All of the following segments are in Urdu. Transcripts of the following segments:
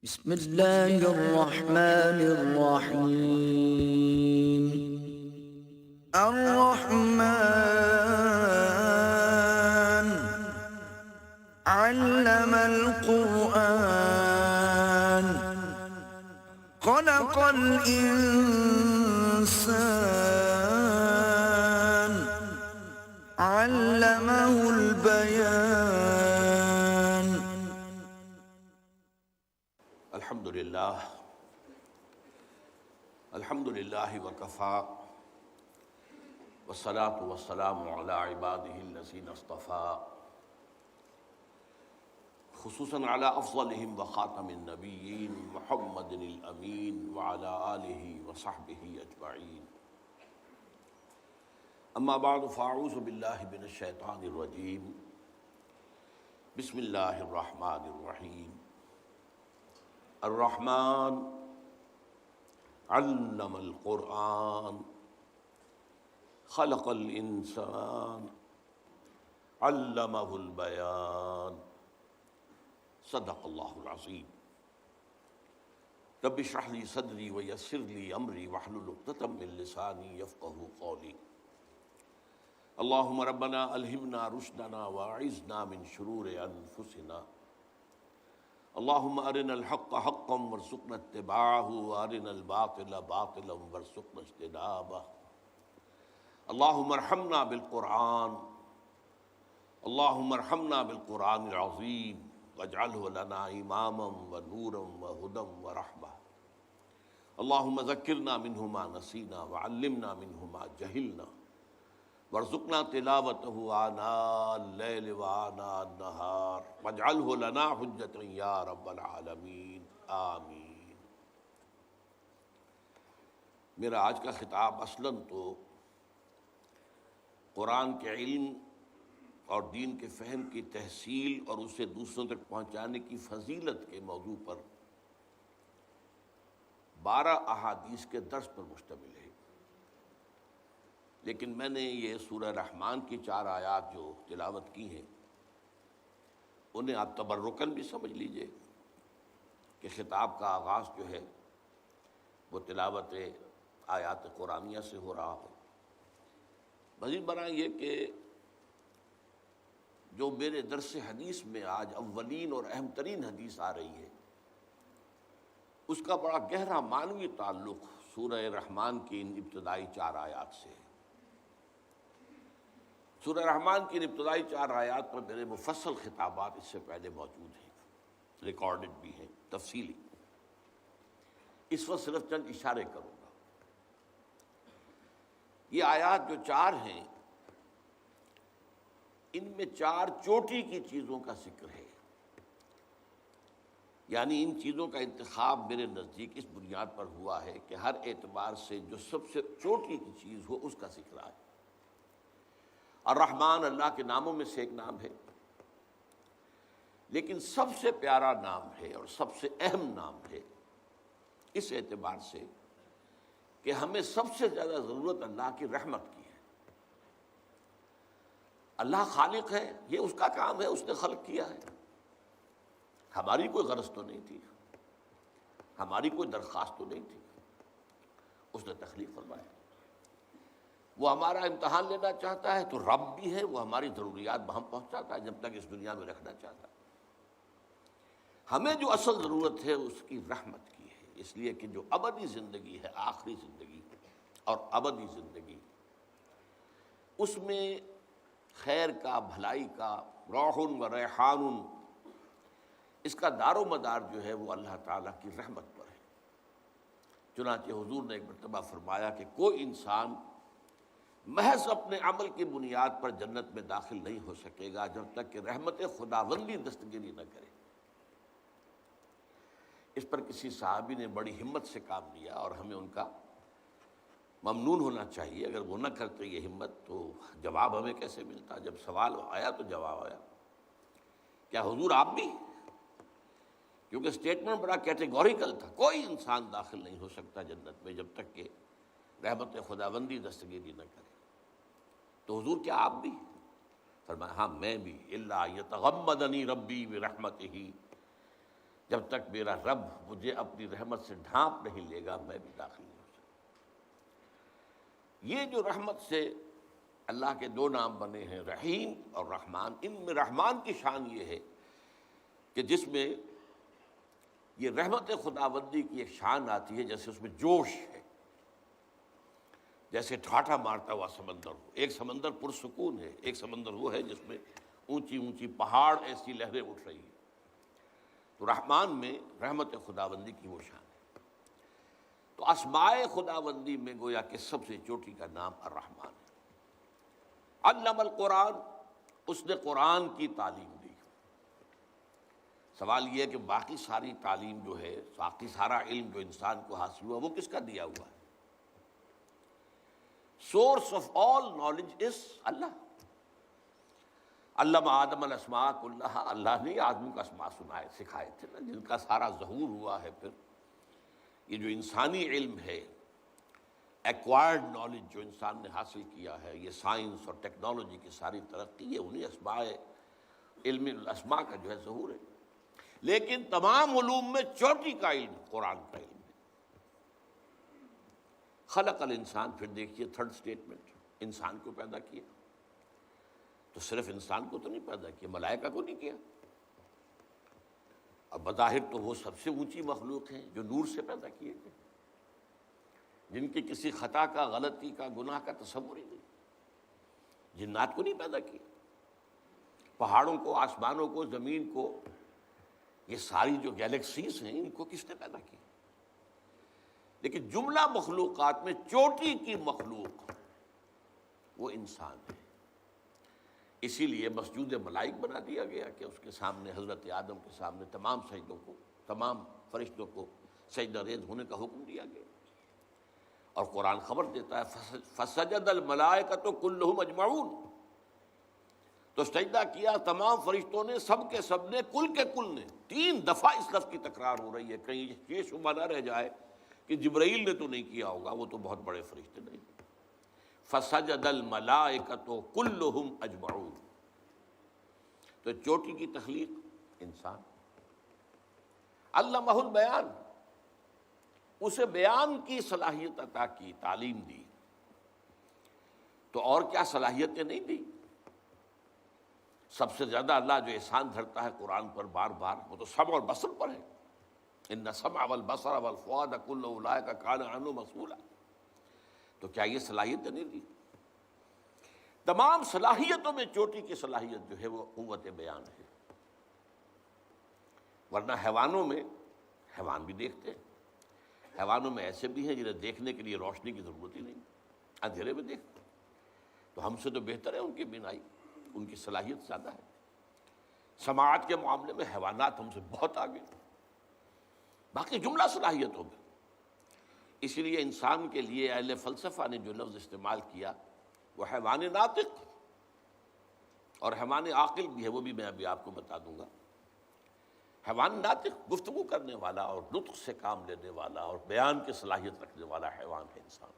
بسم اللہ الرحمن الرحیم الرحمن علم القرآن خلق الإنسان علمه البيان الحمد للہ وکفا والصلاة والسلام علی عباده الذین اصطفى خصوصاً علی افضلهم وخاتم النبیین محمد الامین وعلی آلہ وصحبہ اجمعین اما بعد فاعوذ باللہ من الشیطان الرجیم بسم اللہ الرحمن الرحیم الرحمن علم القرآن خلق الانسان علمہ البیان صدق اللہ العظیم رب اشرح لی صدری ویسر لی امری واحلل عقدۃ من لسانی یفقہوا قولی اللہم ربنا الہمنا رشدنا واعذنا من شرور انفسنا اللہم ارنا الحق حقا وارزقنا اتباعہ وارنا الباطل باطلا وارزقنا اجتنابہ اللہم ارحمنا بالقرآن اللہم ارحمنا بالقرآن العظیم واجعلہ لنا اماما ونورا وہدی ورحمہ اللہم ذکرنا منہ ما نسینا وعلمنا منہ ما جہلنا وارزقنا تلاوتہ آناء اللیل وآناء النہار واجعلہ لنا حجۃ یا رب العالمین آمین۔ میرا آج کا خطاب اصلاً تو قرآن کے علم اور دین کے فہم کی تحصیل اور اسے دوسروں تک پہنچانے کی فضیلت کے موضوع پر 12 احادیث کے درس پر مشتمل ہے، لیکن میں نے یہ سورہ رحمان کی 4 آیات جو تلاوت کی ہیں انہیں آپ تبرکاً بھی سمجھ لیجئے کہ خطاب کا آغاز جو ہے وہ تلاوت آیات قرآنیہ سے ہو رہا ہے۔ مزید برآں یہ کہ جو میرے درس حدیث میں آج اولین اور اہم ترین حدیث آ رہی ہے اس کا بڑا گہرا معنوی تعلق سورہ رحمان کی ان ابتدائی 4 آیات سے ہے۔ سورہ رحمان کی ابتدائی 4 آیات پر میرے مفصل خطابات اس سے پہلے موجود ہیں، ریکارڈڈ بھی ہیں تفصیلی۔ اس وقت صرف چند اشارے کروں گا۔ یہ آیات جو 4 ہیں ان میں 4 چوٹی کی چیزوں کا ذکر ہے، یعنی ان چیزوں کا انتخاب میرے نزدیک اس بنیاد پر ہوا ہے کہ ہر اعتبار سے جو سب سے چوٹی کی چیز ہو اس کا ذکر آئے۔ الرحمن اللہ کے ناموں میں سے ایک نام ہے، لیکن سب سے پیارا نام ہے اور سب سے اہم نام ہے اس اعتبار سے کہ ہمیں سب سے زیادہ ضرورت اللہ کی رحمت کی ہے۔ اللہ خالق ہے، یہ اس کا کام ہے، اس نے خلق کیا ہے، ہماری کوئی غرض تو نہیں تھی، ہماری کوئی درخواست تو نہیں تھی، اس نے تخلیق فرمایا۔ وہ ہمارا امتحان لینا چاہتا ہے تو رب بھی ہے، وہ ہماری ضروریات بہم پہنچاتا ہے جب تک اس دنیا میں رکھنا چاہتا ہے۔ ہمیں جو اصل ضرورت ہے اس کی رحمت کی ہے، اس لیے کہ جو ابدی زندگی ہے، آخری زندگی اور ابدی زندگی، اس میں خیر کا، بھلائی کا، روح و ریحان، اس کا دار و مدار جو ہے وہ اللہ تعالیٰ کی رحمت پر ہے۔ چنانچہ حضور نے ایک مرتبہ فرمایا کہ کوئی انسان محض اپنے عمل کی بنیاد پر جنت میں داخل نہیں ہو سکے گا جب تک کہ رحمت خداوندی دستگیری نہ کرے۔ اس پر کسی صحابی نے بڑی ہمت سے کام لیا اور ہمیں ان کا ممنون ہونا چاہیے۔ اگر وہ نہ کرتے یہ ہمت تو جواب ہمیں کیسے ملتا؟ جب سوال آیا تو جواب آیا، کیا حضور آپ بھی؟ کیونکہ سٹیٹمنٹ بڑا کیٹیگوریکل تھا، کوئی انسان داخل نہیں ہو سکتا جنت میں جب تک کہ رحمت خداوندی دستگیری نہ کرے۔ تو حضور کیا آپ بھی؟ فرمایا ہاں میں بھی، الا یتغمدنی ربی برحمتہ، جب تک میرا رب مجھے اپنی رحمت سے ڈھانپ نہیں لے گا میں بھی داخل نہیں ہو سکتا۔ یہ جو رحمت سے اللہ کے دو نام بنے ہیں، رحیم اور رحمان، ان میں رحمان کی شان یہ ہے کہ جس میں یہ رحمت خداوندی کی ایک شان آتی ہے، جیسے اس میں جوش ہے، جیسے ٹھاٹھا مارتا ہوا سمندر ہو۔ ایک سمندر پرسکون ہے، ایک سمندر وہ ہے جس میں اونچی اونچی پہاڑ ایسی لہریں اٹھ رہی ہیں۔ تو رحمان میں رحمت خداوندی کی وہ شان ہے۔ تو اسماء خداوندی میں گویا کہ سب سے چوٹی کا نام الرحمن ہے۔ علم القرآن، اس نے قرآن کی تعلیم دی۔ سوال یہ ہے کہ باقی ساری تعلیم جو ہے، باقی سارا علم جو انسان کو حاصل ہوا، وہ کس کا دیا ہوا ہے؟ Source of all knowledge is اللہ۔ علم آدم الاسماء کلھا، اللہ نے آدم کا اسماء سکھائے تھے نا، جن کا سارا ظہور ہوا ہے۔ پھر یہ جو انسانی علم ہے، ایکوائرڈ نالج جو انسان نے حاصل کیا ہے، یہ سائنس اور ٹیکنالوجی کی ساری ترقی ہے، انہیں اسماء، علم الاسماء کا جو ہے ظہور ہے۔ لیکن تمام علوم میں چوٹی کا علم قرآن کا علم ہے۔ خلق الانسان، پھر دیکھیے تھرڈ سٹیٹمنٹ، انسان کو پیدا کیا۔ تو صرف انسان کو تو نہیں پیدا کیا، ملائکہ کو نہیں کیا۔ اب بظاہر تو وہ سب سے اونچی مخلوق ہیں جو نور سے پیدا کیے گئے، جن کی کسی خطا کا، غلطی کا، گناہ کا تصور ہی نہیں۔ جنات کو نہیں پیدا کیا، پہاڑوں کو، آسمانوں کو، زمین کو، یہ ساری جو گیلیکسیز ہیں ان کو کس نے پیدا کیا؟ لیکن جملہ مخلوقات میں چوٹی کی مخلوق وہ انسان ہے۔ اسی لیے مسجود ملائک بنا دیا گیا کہ اس کے سامنے، حضرت آدم کے سامنے تمام سجدوں کو، تمام فرشتوں کو سجدہ ریز ہونے کا حکم دیا گیا۔ اور قرآن خبر دیتا ہے فسجد الملائکۃ کلھم اجمعون، تو سجدہ کیا تمام فرشتوں نے، سب کے سب نے، کل کے کل نے۔ 3 دفعہ اس لفظ کی تکرار ہو رہی ہے، کہیں یہ شبہ نہ رہ جائے کہ جبرائیل نے تو نہیں کیا ہوگا، وہ تو بہت بڑے فرشتے نہیں۔ فسجد الملائکۃ کلھم اجمعون، تو چوٹی کی تخلیق انسان۔ علمہ البیان، اسے بیان کی صلاحیت عطا کی، تعلیم دی۔ تو اور کیا صلاحیتیں نہیں دی؟ سب سے زیادہ اللہ جو احسان دھرتا ہے قرآن پر بار بار، وہ تو سمع اور بصر پر ہے۔ ان السمع والبصر والفؤاد کل اولئک کان عنہ مسئولا۔ تو کیا یہ صلاحیتیں نہیں دی؟ تمام صلاحیتوں میں چوٹی کی صلاحیت جو ہے وہ قوت بیان ہے۔ ورنہ حیوانوں میں، حیوان بھی دیکھتے ہیں، حیوانوں میں ایسے بھی ہیں جنہیں دیکھنے کے لیے روشنی کی ضرورت ہی نہیں، اندھیرے میں دیکھتے ہیں۔ تو ہم سے تو بہتر ہے ان کی بینائی، ان کی صلاحیت زیادہ ہے۔ سماعت کے معاملے میں حیوانات ہم سے بہت آگے، باقی جملہ صلاحیتوں میں۔ اسی لیے انسان کے لیے اہل فلسفہ نے جو لفظ استعمال کیا وہ حیوان ناطق اور حیوان عاقل بھی ہے، وہ بھی میں ابھی آپ کو بتا دوں گا۔ حیوان ناطق گفتگو کرنے والا اور نطق سے کام لینے والا اور بیان کی صلاحیت رکھنے والا حیوان ہے انسان۔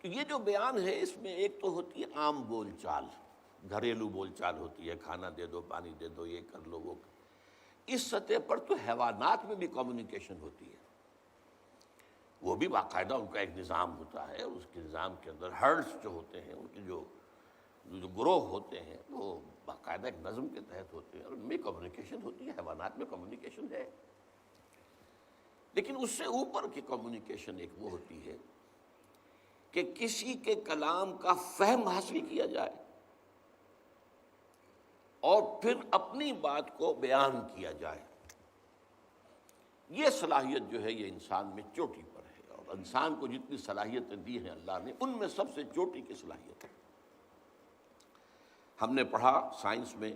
تو یہ جو بیان ہے اس میں ایک تو ہوتی ہے عام بول چال، گھریلو بول چال ہوتی ہے، کھانا دے دو، پانی دے دو، یہ کر لو، وہ کر۔ اس سطح پر تو حیوانات میں بھی کمیونیکیشن ہوتی ہے، وہ بھی باقاعدہ ان کا ایک نظام ہوتا ہے، اور اس کے نظام کے اندر ہرڈز جو ہوتے ہیں، ان کے جو گروہ ہوتے ہیں، وہ باقاعدہ ایک نظم کے تحت ہوتے ہیں، اور ان میں کمیونیکیشن ہوتی ہے۔ حیوانات میں کمیونیکیشن ہے، لیکن اس سے اوپر کی کمیونیکیشن ایک وہ ہوتی ہے کہ کسی کے کلام کا فہم حاصل کیا جائے اور پھر اپنی بات کو بیان کیا جائے۔ یہ صلاحیت جو ہے یہ انسان میں چوٹی پر ہے، اور انسان کو جتنی صلاحیتیں دی ہیں اللہ نے، ان میں سب سے چوٹی کی صلاحیت ہے۔ ہم نے پڑھا سائنس میں،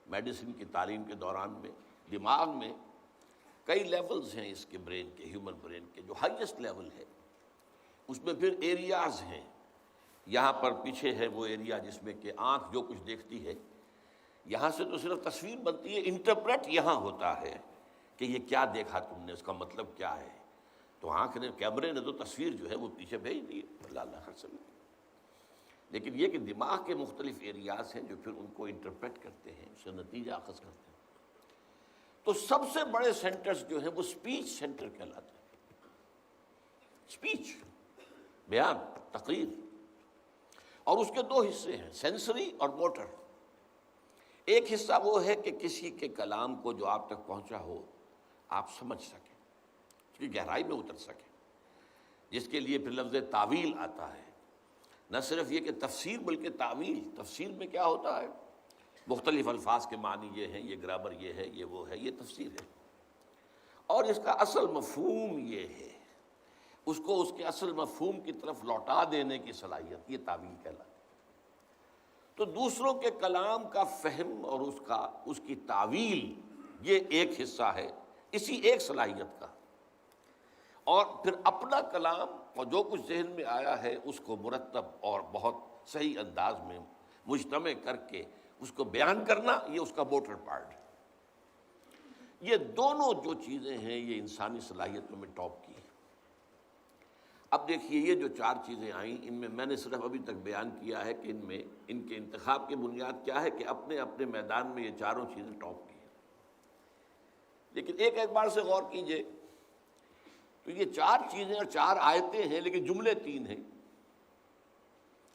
میڈیسن کی تعلیم کے دوران میں، دماغ میں کئی لیولز ہیں اس کے برین کے، ہیومن برین کے۔ جو ہائیسٹ لیول ہے اس میں پھر ایریاز ہیں۔ یہاں پر پیچھے ہے وہ ایریا جس میں کہ آنکھ جو کچھ دیکھتی ہے، یہاں سے تو صرف تصویر بنتی ہے، انٹرپریٹ یہاں ہوتا ہے کہ یہ کیا دیکھا تم نے، اس کا مطلب کیا ہے۔ تو آنکھ نے، کیمرے نے تو تصویر جو ہے وہ پیچھے بھیج دی، اللہ خیر سے۔ لیکن یہ کہ دماغ کے مختلف ایریاز ہیں جو پھر ان کو انٹرپریٹ کرتے ہیں، اس سے نتیجہ اخذ کرتے ہیں۔ تو سب سے بڑے سینٹرز جو ہیں وہ سپیچ سینٹر کہلاتے ہیں. سپیچ، بیان، تقریر. اور اس کے دو حصے ہیں، سینسری اور موٹر. ایک حصہ وہ ہے کہ کسی کے کلام کو جو آپ تک پہنچا ہو آپ سمجھ سکیں، اس کی گہرائی میں اتر سکیں، جس کے لیے پھر لفظ تعویل آتا ہے. نہ صرف یہ کہ تفسیر بلکہ تعویل. تفسیر میں کیا ہوتا ہے؟ مختلف الفاظ کے معنی یہ ہیں، یہ گرامر یہ ہے، یہ وہ ہے، یہ تفسیر ہے. اور اس کا اصل مفہوم یہ ہے، اس کو اس کے اصل مفہوم کی طرف لوٹا دینے کی صلاحیت، یہ تعویل کہلاتی ہے. تو دوسروں کے کلام کا فہم اور اس کی تعویل، یہ ایک حصہ ہے اسی ایک صلاحیت کا. اور پھر اپنا کلام اور جو کچھ ذہن میں آیا ہے اس کو مرتب اور بہت صحیح انداز میں مجتمع کر کے اس کو بیان کرنا، یہ اس کا موٹر پارٹ ہے. یہ دونوں جو چیزیں ہیں یہ انسانی صلاحیتوں میں ٹاپ کی ہیں. اب دیکھیے یہ جو چار چیزیں آئیں، ان میں نے صرف ابھی تک بیان کیا ہے کہ ان کے انتخاب کی بنیاد کیا ہے کہ اپنے اپنے میدان میں یہ چاروں چیزیں ٹاپ کی ہیں. لیکن ایک بار سے غور کیجئے تو یہ چار چیزیں اور چار آیتیں ہیں لیکن جملے تین ہیں.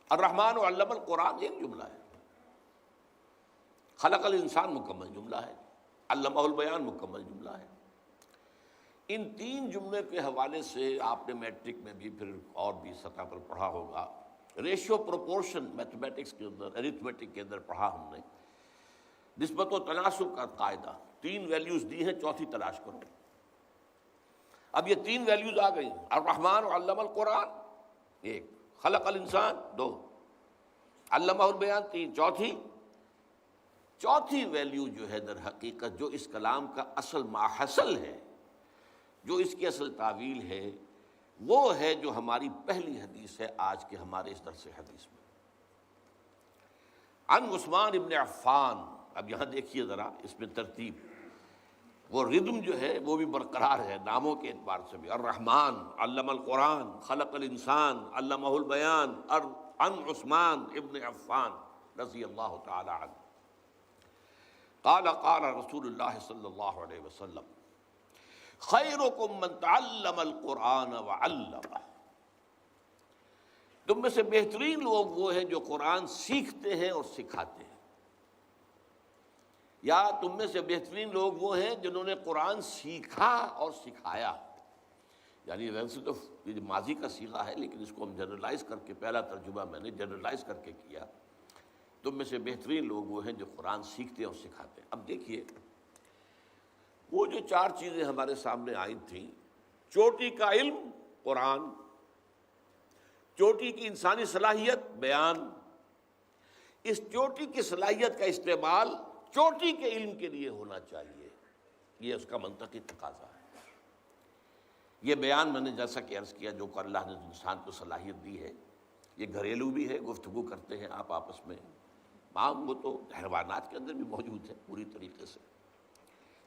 الرحمن علم القرآن ایک جملہ ہے، خلق الانسان مکمل جملہ ہے، علمہ البیان مکمل جملہ ہے. ان تین جملے کے حوالے سے آپ نے میٹرک میں بھی پھر اور بھی سطح پر پڑھا ہوگا. ریشیو پروپورشن میتھمیٹکس کے اندر، ارتھمیٹک کے اندر پڑھا ہم نے. نسبت و تناسب کا قاعدہ، تین ویلیوز دی ہیں، چوتھی تلاش کرو. اب یہ تین ویلیوز آ گئی، الرحمن علم القرآن ایک، خلق الانسان دو، علمہ البیان تین، چوتھی ویلیو جو ہے در حقیقت جو اس کلام کا اصل ماحصل ہے، جو اس کی اصل تعویل ہے، وہ ہے جو ہماری پہلی حدیث ہے آج کے ہمارے اس درس حدیث میں. عن عثمان ابن عفان. اب یہاں دیکھیے ذرا اس میں ترتیب، وہ ردم جو ہے وہ بھی برقرار ہے ناموں کے اعتبار سے بھی. الرحمن علم القرآن، خلق الانسان، علمہ البیان. عن عثمان ابن عفان رضی اللہ تعالی عنہ قال قال رسول اللہ صلی اللہ علیہ وسلم خیرکم من تعلم القرآن وعلمہ. تم میں سے بہترین لوگ وہ ہیں جو قرآن سیکھتے ہیں اور سکھاتے ہیں. یا تم میں سے بہترین لوگ وہ ہیں جنہوں نے قرآن سیکھا اور سکھایا. یعنی ویسے تو یہ ماضی کا صیغہ ہے لیکن اس کو ہم جنرلائز کر کے، پہلا ترجمہ میں نے جنرلائز کر کے کیا. تم میں سے بہترین لوگ وہ ہیں جو قرآن سیکھتے اور سکھاتے ہیں. اب دیکھیے وہ جو چار چیزیں ہمارے سامنے آئی تھیں، چوٹی کا علم قرآن، چوٹی کی انسانی صلاحیت بیان. اس چوٹی کی صلاحیت کا استعمال چوٹی کے علم کے لیے ہونا چاہیے، یہ اس کا منطقی تقاضا ہے. یہ بیان میں نے جیسا کہ عرض کیا جو کہ اللہ نے انسان کو صلاحیت دی ہے، یہ گھریلو بھی ہے، گفتگو کرتے ہیں آپ آپس میں. وہ تو حیوانات کے اندر بھی موجود ہے پوری طریقے سے.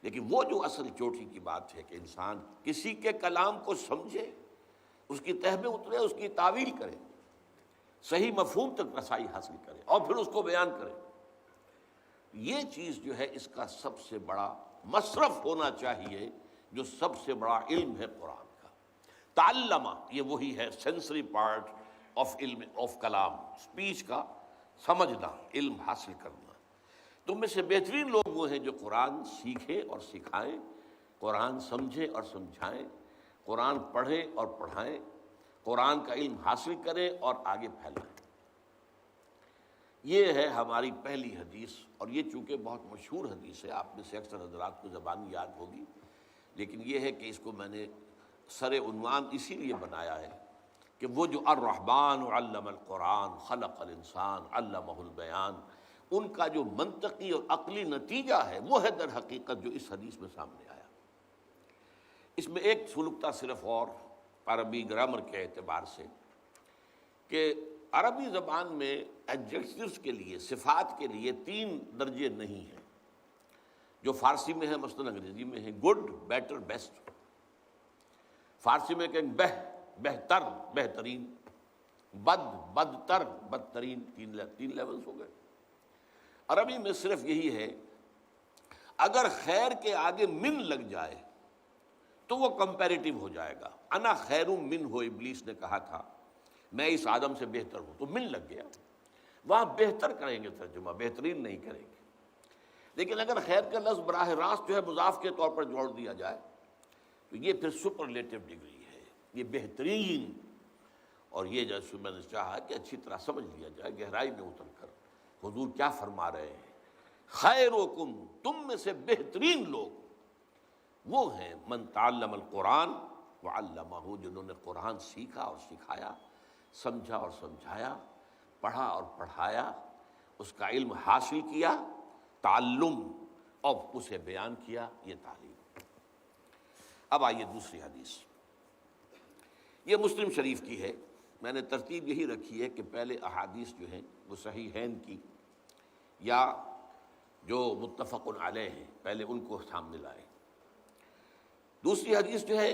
لیکن وہ جو اصل چوٹی کی بات ہے کہ انسان کسی کے کلام کو سمجھے، اس کی تہ میں اترے، اس کی تعویل کرے، صحیح مفہوم تک رسائی حاصل کرے اور پھر اس کو بیان کرے. یہ چیز جو ہے اس کا سب سے بڑا مصرف ہونا چاہیے، جو سب سے بڑا علم ہے قرآن کا. تعلمہ یہ وہی ہے سینسری پارٹ آف علم آف کلام، اسپیچ کا سمجھنا، علم حاصل کرنا. تم میں سے بہترین لوگ وہ ہیں جو قرآن سیکھیں اور سکھائیں، قرآن سمجھیں اور سمجھائیں، قرآن پڑھیں اور پڑھائیں، قرآن کا علم حاصل کریں اور آگے پھیلائیں. یہ ہے ہماری پہلی حدیث. اور یہ چونکہ بہت مشہور حدیث ہے، آپ میں سے اکثر حضرات کو زبانی یاد ہوگی، لیکن یہ ہے کہ اس کو میں نے سر عنوان اسی لیے بنایا ہے کہ وہ جو الرحمن علم القرآن خلق الانسان علمہ البیان، ان کا جو منطقی اور عقلی نتیجہ ہے وہ ہے در حقیقت جو اس حدیث میں سامنے آیا. اس میں ایک سلوکتا صرف اور عربی گرامر کے اعتبار سے کہ عربی زبان میں ایڈجیکٹیوز کے لیے، صفات کے لیے تین درجے نہیں ہیں جو فارسی میں ہے، مثلاً انگریزی میں ہے گڈ، بیٹر، بیسٹ. فارسی میں کہیں بہتر، بہترین، بد، بدتر، بدترین. تین لیولز ہو گئے. عربی میں صرف یہی ہے اگر خیر کے آگے من لگ جائے تو وہ کمپیریٹیو ہو جائے گا. انا خیر من ہو، ابلیس نے کہا تھا میں اس آدم سے بہتر ہوں، تو من لگ گیا. وہاں بہتر کریں گے ترجمہ، بہترین نہیں کریں گے. لیکن اگر خیر کا لفظ براہ راست جو ہے مضاف کے طور پر جوڑ دیا جائے تو یہ پھر سپرلیٹو ڈگری ہے، یہ بہترین. اور یہ جیسے میں نے چاہا کہ اچھی طرح سمجھ لیا جائے گہرائی میں اتر کر حضور کیا فرما رہے ہیں. خیرکم، تم میں سے بہترین لوگ وہ ہیں من تعلم القرآن وعلمہ، جنہوں نے قرآن سیکھا اور سکھایا، سمجھا اور سمجھایا، پڑھا اور پڑھایا، اس کا علم حاصل کیا، تعلم اور اسے بیان کیا، یہ تعلیم. اب آئیے دوسری حدیث، یہ مسلم شریف کی ہے. میں نے ترتیب یہی رکھی ہے کہ پہلے احادیث جو ہیں وہ صحیحین کی یا جو متفق علیہ ہیں پہلے ان کو سامنے لائے. دوسری حدیث جو ہے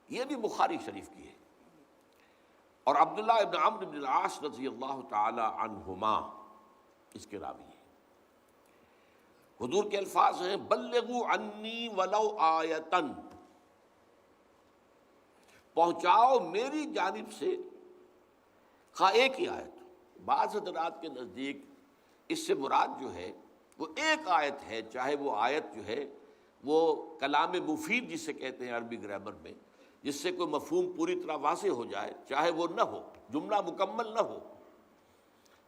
یہ بھی بخاری شریف کی ہے اور عبداللہ ابن عمرو بن العاص رضی اللہ تعالی عنہما اس کے راوی ہیں. حضور کے الفاظ ہیں بلغوا عنی ولو آیتن، پہنچاؤ میری جانب سے خواہ ایک ہی آیت. بعض حضرات کے نزدیک اس سے مراد جو ہے وہ ایک آیت ہے، چاہے وہ آیت جو ہے وہ کلام مفید جسے کہتے ہیں عربی گرامر میں، جس سے کوئی مفہوم پوری طرح واضح ہو جائے، چاہے وہ نہ ہو، جملہ مکمل نہ ہو.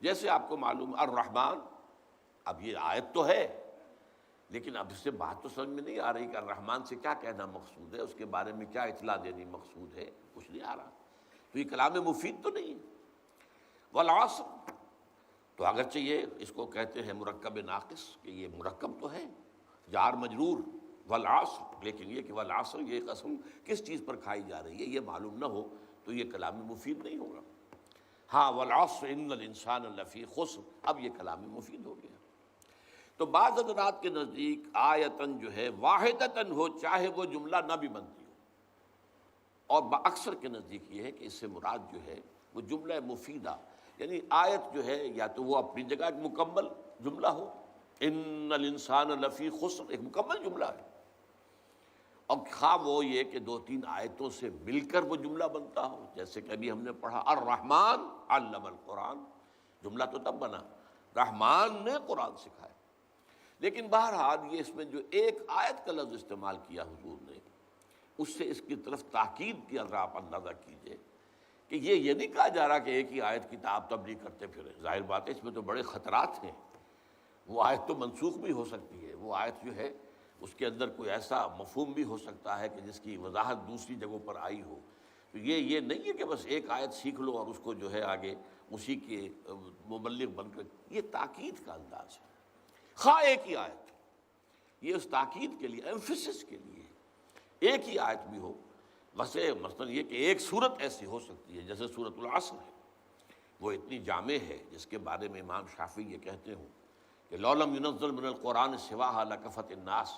جیسے آپ کو معلوم الرحمن، اب یہ آیت تو ہے لیکن اب اس سے بات تو سمجھ میں نہیں آ رہی کہ الرحمن سے کیا کہنا مقصود ہے، اس کے بارے میں کیا اطلاع دینی مقصود ہے، کچھ نہیں آ رہا، تو یہ کلام مفید تو نہیں ہے. والعصر، تو اگرچہ یہ اس کو کہتے ہیں مرکب ناقص کہ یہ مرکب تو ہے جار مجرور والعصر، لیکن یہ کہ والعصر یہ قسم کس چیز پر کھائی جا رہی ہے یہ معلوم نہ ہو تو یہ کلام مفید نہیں ہوگا. ہاں والعصر ان الانسان لفی خسر، اب یہ کلام مفید ہو گیا. تو بعض حضرات کے نزدیک آیتن جو ہے واحدتن ہو، چاہے وہ جملہ نہ بھی بنتی ہو، اور اکثر کے نزدیک یہ ہے کہ اس سے مراد جو ہے وہ جملہ مفیدہ، یعنی آیت جو ہے یا تو وہ اپنی جگہ ایک مکمل جملہ ہو، ان الانسان لفی خسر ایک مکمل جملہ ہے، اور خواہ وہ یہ کہ دو تین آیتوں سے مل کر وہ جملہ بنتا ہو، جیسے کہ ابھی ہم نے پڑھا الرحمن علم القرآن، جملہ تو تب بنا رحمان نے قرآن سکھایا. لیکن بہرحال یہ اس میں جو ایک آیت کا لفظ استعمال کیا حضور نے، اس سے اس کی طرف تاکید کی اگر آپ اندازہ کیجئے کہ یہ نہیں کہا جا رہا کہ ایک ہی آیت کی آپ تبلیغ کرتے پھریں. ظاہر بات ہے اس میں تو بڑے خطرات ہیں. وہ آیت تو منسوخ بھی ہو سکتی ہے، وہ آیت جو ہے اس کے اندر کوئی ایسا مفہوم بھی ہو سکتا ہے کہ جس کی وضاحت دوسری جگہوں پر آئی ہو. تو یہ نہیں ہے کہ بس ایک آیت سیکھ لو اور اس کو جو ہے آگے اسی کے مبلغ بن کر، یہ تاکید کا انداز ہے. خواہ ایک ہی آیت، یہ اس تاکید کے لیے، ایمفیسس کے لیے ایک ہی آیت بھی ہو. ویسے مثلا یہ کہ ایک صورت ایسی ہو سکتی ہے جیسے سورۃ العصر ہے، وہ اتنی جامع ہے جس کے بارے میں امام شافعی یہ کہتے ہوں کہ لو لم ينزل من القرآن سواها لکفت الناس،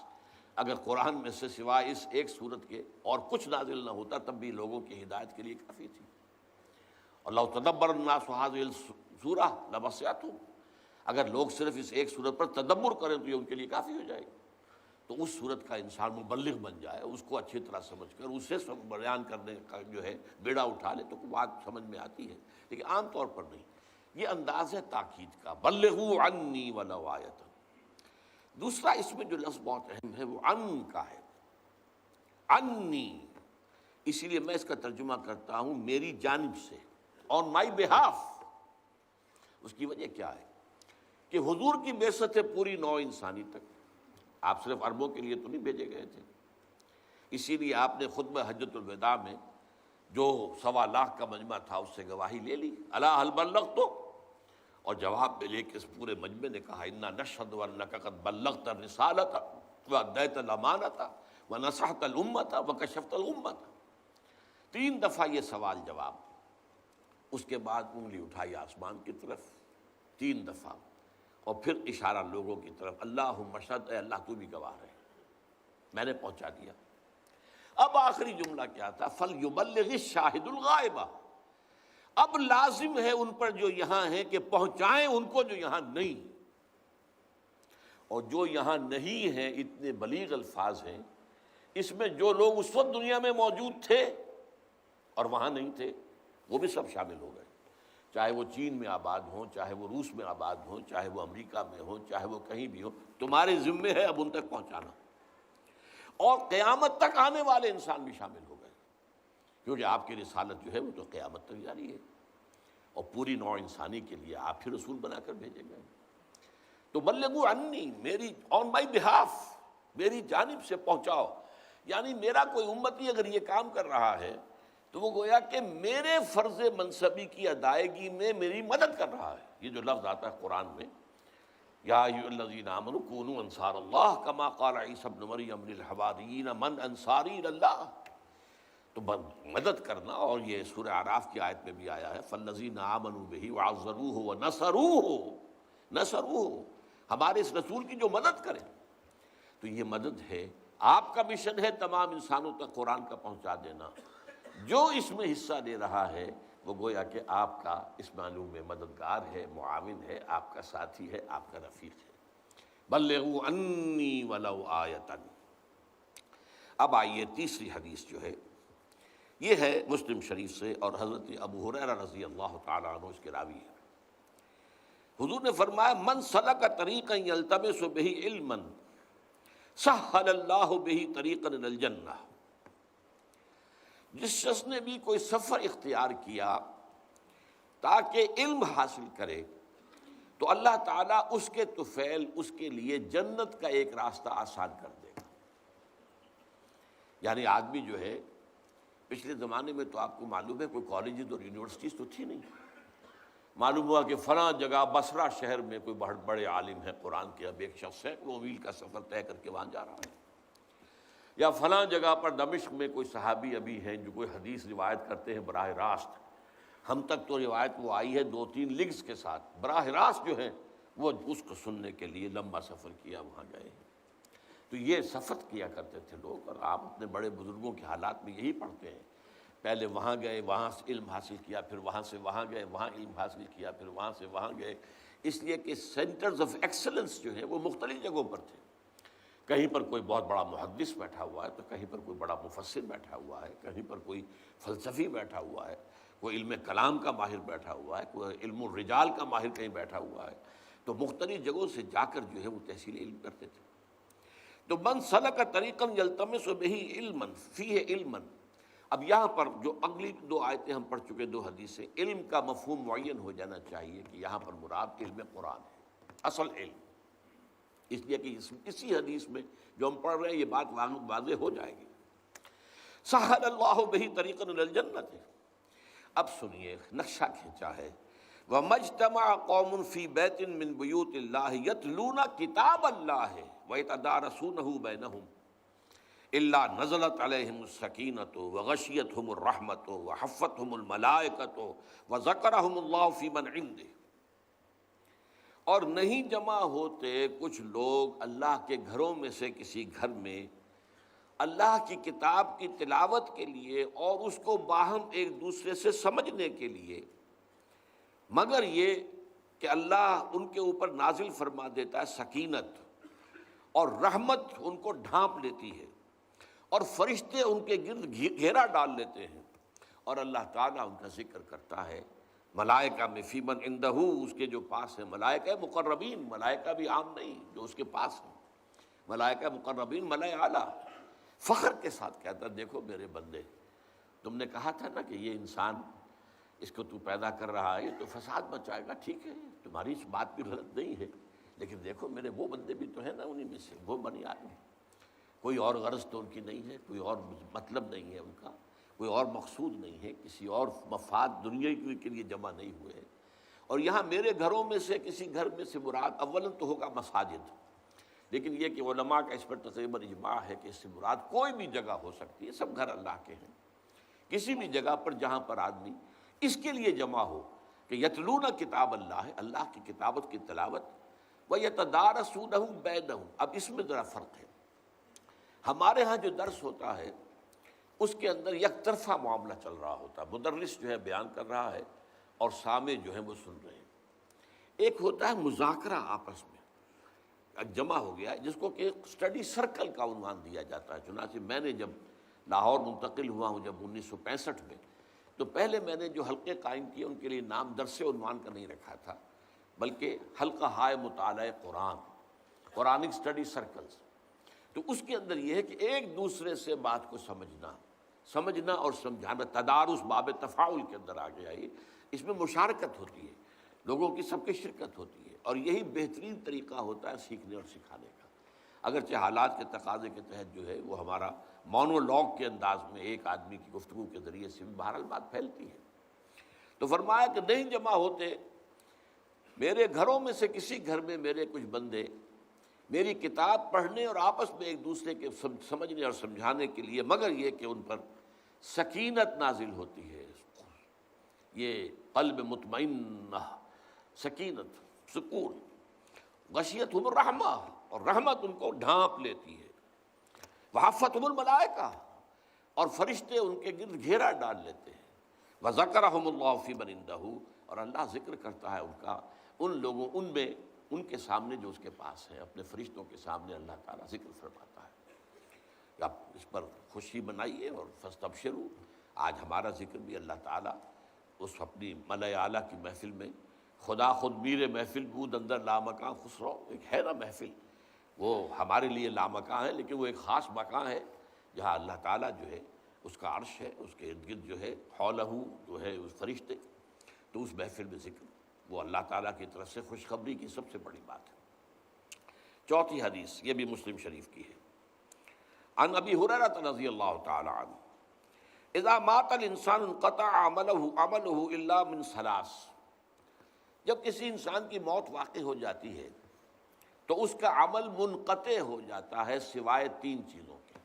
اگر قرآن میں سے سوائے اس ایک صورت کے اور کچھ نازل نہ ہوتا تب بھی لوگوں کی ہدایت کے لیے کافی تھی. اور لو تدبر الناس هذه السورة لوسعتهم، اگر لوگ صرف اس ایک صورت پر تدبر کریں تو یہ ان کے لیے کافی ہو جائے گی. تو اس صورت کا انسان مبلغ بن جائے، اس کو اچھی طرح سمجھ کر اسے بیان کرنے کا جو ہے بیڑا اٹھا لے تو بات سمجھ میں آتی ہے، لیکن عام طور پر نہیں. یہ انداز ہے تاکید کا، بلغوا عنی ولو آیۃ. دوسرا اس میں جو لفظ بہت اہم ہے وہ عن کا ہے، عنی. اسی لیے میں اس کا ترجمہ کرتا ہوں میری جانب سے، آن مائی بہاف. اس کی وجہ کیا ہے کہ حضور کی بعثت ہے پوری نوع انسانی تک. آپ صرف عربوں کے لیے تو نہیں بھیجے گئے تھے، اسی لیے آپ نے خطبہ حجۃ الوداع میں جو 1.25 لاکھ کا مجمع تھا اس سے گواہی لے لی، الا هل بلغت، اور جواب میں لے کے اس پورے مجمع نے کہا انا نشهد انک قد بلغت الرسالۃ وادیت الامانۃ ونصحت الامۃ وکشفت الامۃ. 3 دفعہ یہ سوال جواب، اس کے بعد انگلی اٹھائی آسمان کی طرف 3 دفعہ، اور پھر اشارہ لوگوں کی طرف، اللہم اشہد، اے اللہ تو بھی گواہ رہے میں نے پہنچا دیا. اب آخری جملہ کیا تھا؟ فَلْيُبَلِّغِ الشَّاهِدُ الْغَائِبَ. اب لازم ہے ان پر جو یہاں ہیں کہ پہنچائیں ان کو جو یہاں نہیں. اور جو یہاں نہیں ہیں اتنے بلیغ الفاظ ہیں، اس میں جو لوگ اس وقت دنیا میں موجود تھے اور وہاں نہیں تھے وہ بھی سب شامل ہو گئے، چاہے وہ چین میں آباد ہوں، چاہے وہ روس میں آباد ہوں، چاہے وہ امریکہ میں ہوں، چاہے وہ کہیں بھی ہوں، تمہارے ذمے ہے اب ان تک پہنچانا، اور قیامت تک آنے والے انسان بھی شامل ہو گئے، کیونکہ آپ کی رسالت جو ہے وہ تو قیامت تک جاری ہے، اور پوری نوع انسانی کے لیے آپ ہی رسول بنا کر بھیجے گئے۔ تو بلغوا عنی، میری آن مائی بہاف، میری جانب سے پہنچاؤ، یعنی میرا کوئی امتی اگر یہ کام کر رہا ہے تو وہ گویا کہ میرے فرض منصبی کی ادائیگی میں میری مدد کر رہا ہے۔ یہ جو لفظ آتا ہے قرآن میں، یا ایھا الذین آمنوا کونوا انصار اللہ کما قال عیسی ابن مریم للحواریین من انصاری الی اللہ، تو مدد کرنا، اور یہ سورہ اعراف کی آیت میں بھی آیا ہے فالذین آمنوا بہ وعزروہ ونصروہ، نصروہ، ہمارے اس رسول کی جو مدد کرے، تو یہ مدد ہے۔ آپ کا مشن ہے تمام انسانوں تک قرآن کا پہنچا دینا، جو اس میں حصہ لے رہا ہے وہ گویا کہ آپ کا اس معلوم میں مددگار ہے، معاون ہے، آپ کا ساتھی ہے، آپ کا رفیق ہے۔ بلغوا عنی ولو آیۃ۔ اب آئیے تیسری حدیث جو ہے یہ ہے مسلم شریف سے، اور حضرت ابو ہریرہ رضی اللہ تعالیٰ عنہ اس کے راوی ہیں۔ حضور نے فرمایا من سلک طریقا یلتمس بہ علما سہل اللہ بہ طریقا الی الجنہ، جس شخص نے بھی کوئی سفر اختیار کیا تاکہ علم حاصل کرے تو اللہ تعالیٰ اس کے طفیل اس کے لیے جنت کا ایک راستہ آسان کر دے گا۔ یعنی آدمی جو ہے، پچھلے زمانے میں تو آپ کو معلوم ہے کوئی کالجز اور یونیورسٹیز تو تھی نہیں، معلوم ہوا کہ فلاں جگہ بصرہ شہر میں کوئی بہت بڑے عالم ہیں قرآن کے، اب ایک شخص سینکڑوں میل کا سفر طے کر کے وہاں جا رہا ہے، یا فلاں جگہ پر دمشق میں کوئی صحابی ابھی ہیں جو کوئی حدیث روایت کرتے ہیں براہ راست، ہم تک تو روایت وہ آئی ہے 2-3 لنکس کے ساتھ، براہ راست جو ہیں وہ اس کو سننے کے لیے لمبا سفر کیا وہاں گئے ہیں۔ تو یہ سفر کیا کرتے تھے لوگ، اور آپ اپنے بڑے بزرگوں کے حالات میں یہی پڑھتے ہیں، پہلے وہاں گئے، وہاں سے علم حاصل کیا، پھر وہاں سے وہاں گئے، وہاں علم حاصل کیا، پھر وہاں سے وہاں گئے، اس لیے کہ سینٹرز آف ایکسلنس جو ہیں وہ مختلف جگہوں پر تھے، کہیں پر کوئی بہت بڑا محدث بیٹھا ہوا ہے تو کہیں پر کوئی بڑا مفسر بیٹھا ہوا ہے، کہیں پر کوئی فلسفی بیٹھا ہوا ہے، کوئی علم کلام کا ماہر بیٹھا ہوا ہے، کوئی علم الرجال کا ماہر کہیں بیٹھا ہوا ہے، تو مختلف جگہوں سے جا کر جو ہے وہ تحصیل علم کرتے تھے۔ تو من سلک طریقا یلتمس بہ علما فیہ علما، اب یہاں پر جو اگلی 2 آیتیں ہم پڑھ چکے، 2 حدیثیں، علم کا مفہوم معین ہو جانا چاہیے کہ یہاں پر مراد علم قرآن ہے، اصل علم، اس لیے کہ اسی حدیث میں جو ہم پڑھ رہے ہیں یہ بات واضح ہو جائے گی۔ سہل اللہ بہ طریقا الی الجنۃ، اب سنیے نقشہ کھینچا ہے، وَمَجْتَمَعَ قَوْمٌ فِي بَيْتٍ مِّن بُيُوتِ اللَّهِ يَتْلُونَ کِتَابَ اللَّهِ وَيَتَدَارَسُونَهُ بَيْنَهُمْ إِلَّا نَزَلَتْ عَلَيْهِمُ السَّكِينَةُ وَغَشِيَتْهُمُ الرَّحْمَةُ وَحَفَّتْهُمُ الْمَلَائِكَةُ وَذَكَرَهُمُ اللَّهُ فِي مَنْ عِندِهِ، اور نہیں جمع ہوتے کچھ لوگ اللہ کے گھروں میں سے کسی گھر میں اللہ کی کتاب کی تلاوت کے لیے اور اس کو باہم ایک دوسرے سے سمجھنے کے لیے، مگر یہ کہ اللہ ان کے اوپر نازل فرما دیتا ہے سکینت، اور رحمت ان کو ڈھانپ لیتی ہے، اور فرشتے ان کے گرد گھیرا ڈال لیتے ہیں، اور اللہ تعالیٰ ان کا ذکر کرتا ہے ملائکہ میں فی من عندہ، اس کے جو پاس ہیں، ملائکہ مقربین، ملائکہ بھی عام نہیں جو اس کے پاس ہیں، ملائکہ مقربین، ملائکہ اعلیٰ، فخر کے ساتھ کہتا ہے دیکھو میرے بندے، تم نے کہا تھا نا کہ یہ انسان اس کو تو پیدا کر رہا ہے تو فساد مچائے گا، ٹھیک ہے تمہاری اس بات بھی غلط نہیں ہے، لیکن دیکھو میرے وہ بندے بھی تو ہیں نا انہی میں سے، وہ بنی آدمی، کوئی اور غرض تو ان کی نہیں ہے، کوئی اور مطلب نہیں ہے ان کا، کوئی اور مقصود نہیں ہے، کسی اور مفاد دنیا کے لیے جمع نہیں ہوئے ہیں، اور یہاں میرے گھروں میں سے کسی گھر میں سے مراد اولاً تو ہوگا مساجد، لیکن یہ کہ علماء کا اس پر تقریباً اجماع ہے کہ اس سے مراد کوئی بھی جگہ ہو سکتی ہے، سب گھر اللہ کے ہیں، کسی بھی جگہ پر جہاں پر آدمی اس کے لیے جمع ہو کہ یتلون کتاب اللہ، اللہ کی کتابت کی تلاوت، وَيَتَدَارَسُونَهُ بَيْنَهُمْ، اب اس میں ذرا فرق ہے، ہمارے ہاں جو درس ہوتا ہے اس کے اندر یک طرفہ معاملہ چل رہا ہوتا ہے، مدرس جو ہے بیان کر رہا ہے اور سامع جو ہے وہ سن رہے ہیں، ایک ہوتا ہے مذاکرہ آپس میں، ایک جمع ہو گیا جس کو کہ اسٹڈی سرکل کا عنوان دیا جاتا ہے۔ چنانچہ میں نے جب لاہور منتقل ہوا ہوں جب 1965 میں، تو پہلے میں نے جو حلقے قائم کیے ان کے لیے نام درس عنوان کا نہیں رکھا تھا، بلکہ حلقہ ہائے مطالعہ قرآن، قرآنک اسٹڈی سرکلز۔ تو اس کے اندر یہ ہے کہ ایک دوسرے سے بات کو سمجھنا اور سمجھانا، تدارس باب تفاعل کے اندر آ گیا ہے۔ اس میں مشارکت ہوتی ہے، لوگوں کی سب کی شرکت ہوتی ہے، اور یہی بہترین طریقہ ہوتا ہے سیکھنے اور سکھانے کا۔ اگرچہ حالات کے تقاضے کے تحت جو ہے وہ ہمارا مونولوگ کے انداز میں ایک آدمی کی گفتگو کے ذریعے سے بھی بہرحال بات پھیلتی ہے۔ تو فرمایا کہ نہیں جمع ہوتے میرے گھروں میں سے کسی گھر میں میرے کچھ بندے میری کتاب پڑھنے اور آپس میں ایک دوسرے کے سمجھنے اور سمجھانے کے لیے، مگر یہ کہ ان پر سکینت نازل ہوتی ہے، یہ قلب مطمئنہ، سکینت، سکون، غشیتہم الرحمہ، اور رحمت ان کو ڈھانپ لیتی ہے، وحفتہم الملائکہ، اور فرشتے ان کے گرد گھیرا ڈال لیتے ہیں، وذکرہم اللہ فی من عندہ، اور اللہ ذکر کرتا ہے ان کا ان لوگوں، ان میں، ان کے سامنے جو اس کے پاس ہے، اپنے فرشتوں کے سامنے اللہ تعالیٰ ذکر فرماتا ہے۔ آپ اس پر خوشی منائیے اور فاستبشروا۔ آج ہمارا ذکر بھی اللہ تعالیٰ اس اپنی ملأ اعلیٰ کی محفل میں، خدا خود میر محفل بود اندر لامکاں خسرو، ایک ہے نا محفل، وہ ہمارے لیے لامکاں ہے، لیکن وہ ایک خاص مکان ہے جہاں اللہ تعالیٰ جو ہے اس کا عرش ہے، اس کے ارد گرد جو ہے حولہ جو ہے اس فرشتے، تو اس محفل میں ذکر وہ اللہ تعالیٰ کی طرف سے خوشخبری کی سب سے بڑی بات ہے۔ چوتھی حدیث یہ بھی مسلم شریف کی ہے، عن ابی ہریرہ رضی اللہ تعالی عنہ اذا مات الانسان انقطع عملہ الا من ثلاث، جب کسی انسان کی موت واقع ہو جاتی ہے تو اس کا عمل منقطع ہو جاتا ہے سوائے تین چیزوں کے۔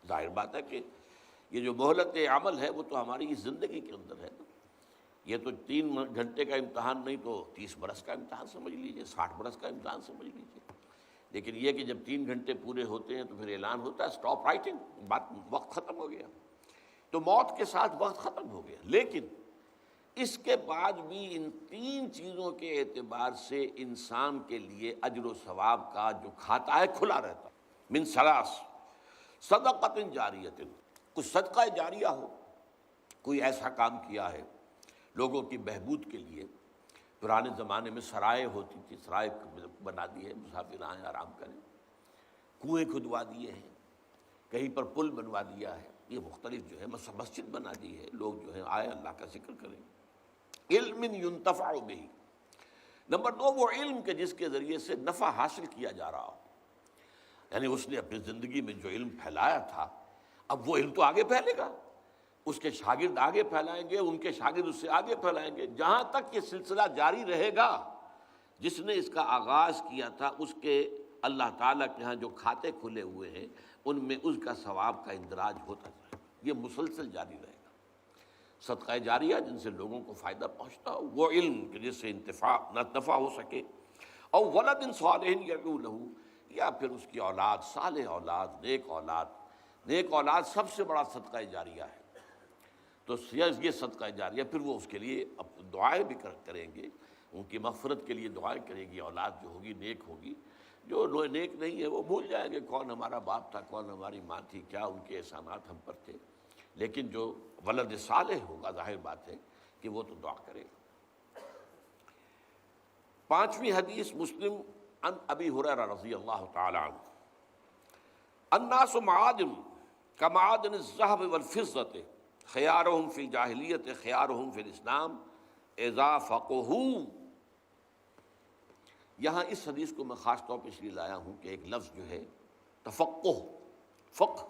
ظاہر بات ہے کہ یہ جو مہلت عمل ہے وہ تو ہماری اس زندگی کے اندر ہے نا، یہ تو 3 گھنٹے کا امتحان نہیں تو 30 برس کا امتحان سمجھ لیجئے، 60 برس کا امتحان سمجھ لیجئے۔ لیکن یہ کہ جب 3 گھنٹے پورے ہوتے ہیں تو پھر اعلان ہوتا ہے سٹاپ رائٹنگ، وقت ختم ہو گیا، تو موت کے ساتھ وقت ختم ہو گیا۔ لیکن اس کے بعد بھی ان 3 چیزوں کے اعتبار سے انسان کے لیے اجر و ثواب کا جو کھاتا ہے کھلا رہتا ہے۔ من ثلاث، صدقۃ جاریۃ، کچھ صدقہ جاریہ ہو، کوئی ایسا کام کیا ہے لوگوں کی بہبود کے لیے۔ پرانے زمانے میں سرائے ہوتی تھی، سرائے بنا دی ہے، مسافر آئیں آرام کریں، کنویں کھدوا دیے ہیں، کہیں پر پل بنوا دیا ہے، یہ مختلف جو ہے مسجد بنا دی ہے، لوگ جو ہے آئے اللہ کا ذکر کریں۔ علم ينتفع بہ، نمبر 2 وہ علم کے جس کے ذریعے سے نفع حاصل کیا جا رہا ہو، یعنی اس نے اپنی زندگی میں جو علم پھیلایا تھا اب وہ علم تو آگے پھیلے گا، اس کے شاگرد آگے پھیلائیں گے، ان کے شاگرد اس سے آگے پھیلائیں گے، جہاں تک یہ سلسلہ جاری رہے گا۔ جس نے اس کا آغاز کیا تھا اس کے اللہ تعالیٰ کے ہاں جو کھاتے کھلے ہوئے ہیں ان میں اس کا ثواب کا اندراج ہوتا جائے گا، یہ مسلسل جاری رہے گا۔ صدقہ جاریہ جن سے لوگوں کو فائدہ پہنچتا ہو، وہ علم کہ جس سے نفع ہو سکے، اور ولد صالح یدعو لہ، یا پھر اس کی اولاد، صالح اولاد، نیک اولاد۔ نیک اولاد سب سے بڑا صدقہ جاریہ ہے، تو یہ صدقہ جاریہ، پھر وہ اس کے لیے دعائیں بھی کریں گے، ان کی مغفرت کے لیے دعائیں کریں گی، اولاد جو ہوگی نیک ہوگی۔ جو نیک نہیں ہے وہ بھول جائیں گے کون ہمارا باپ تھا، کون ہماری ماں تھی، کیا ان کے احسانات ہم پر تھے، لیکن جو ولد صالح ہوگا ظاہر بات ہے کہ وہ تو دعا کرے گا۔ 5ویں حدیث مسلم عن ابی ہریرہ رضی اللہ تعالی عنہ الناس معادن کمعادن الذهب والفضة خیارہم فی الجاہلیت خیارہم فی الاسلام اذا فقہوا۔ یہاں اس حدیث کو میں خاص طور پہ اس لیے لایا ہوں کہ ایک لفظ جو ہے تفقہ، فقہ،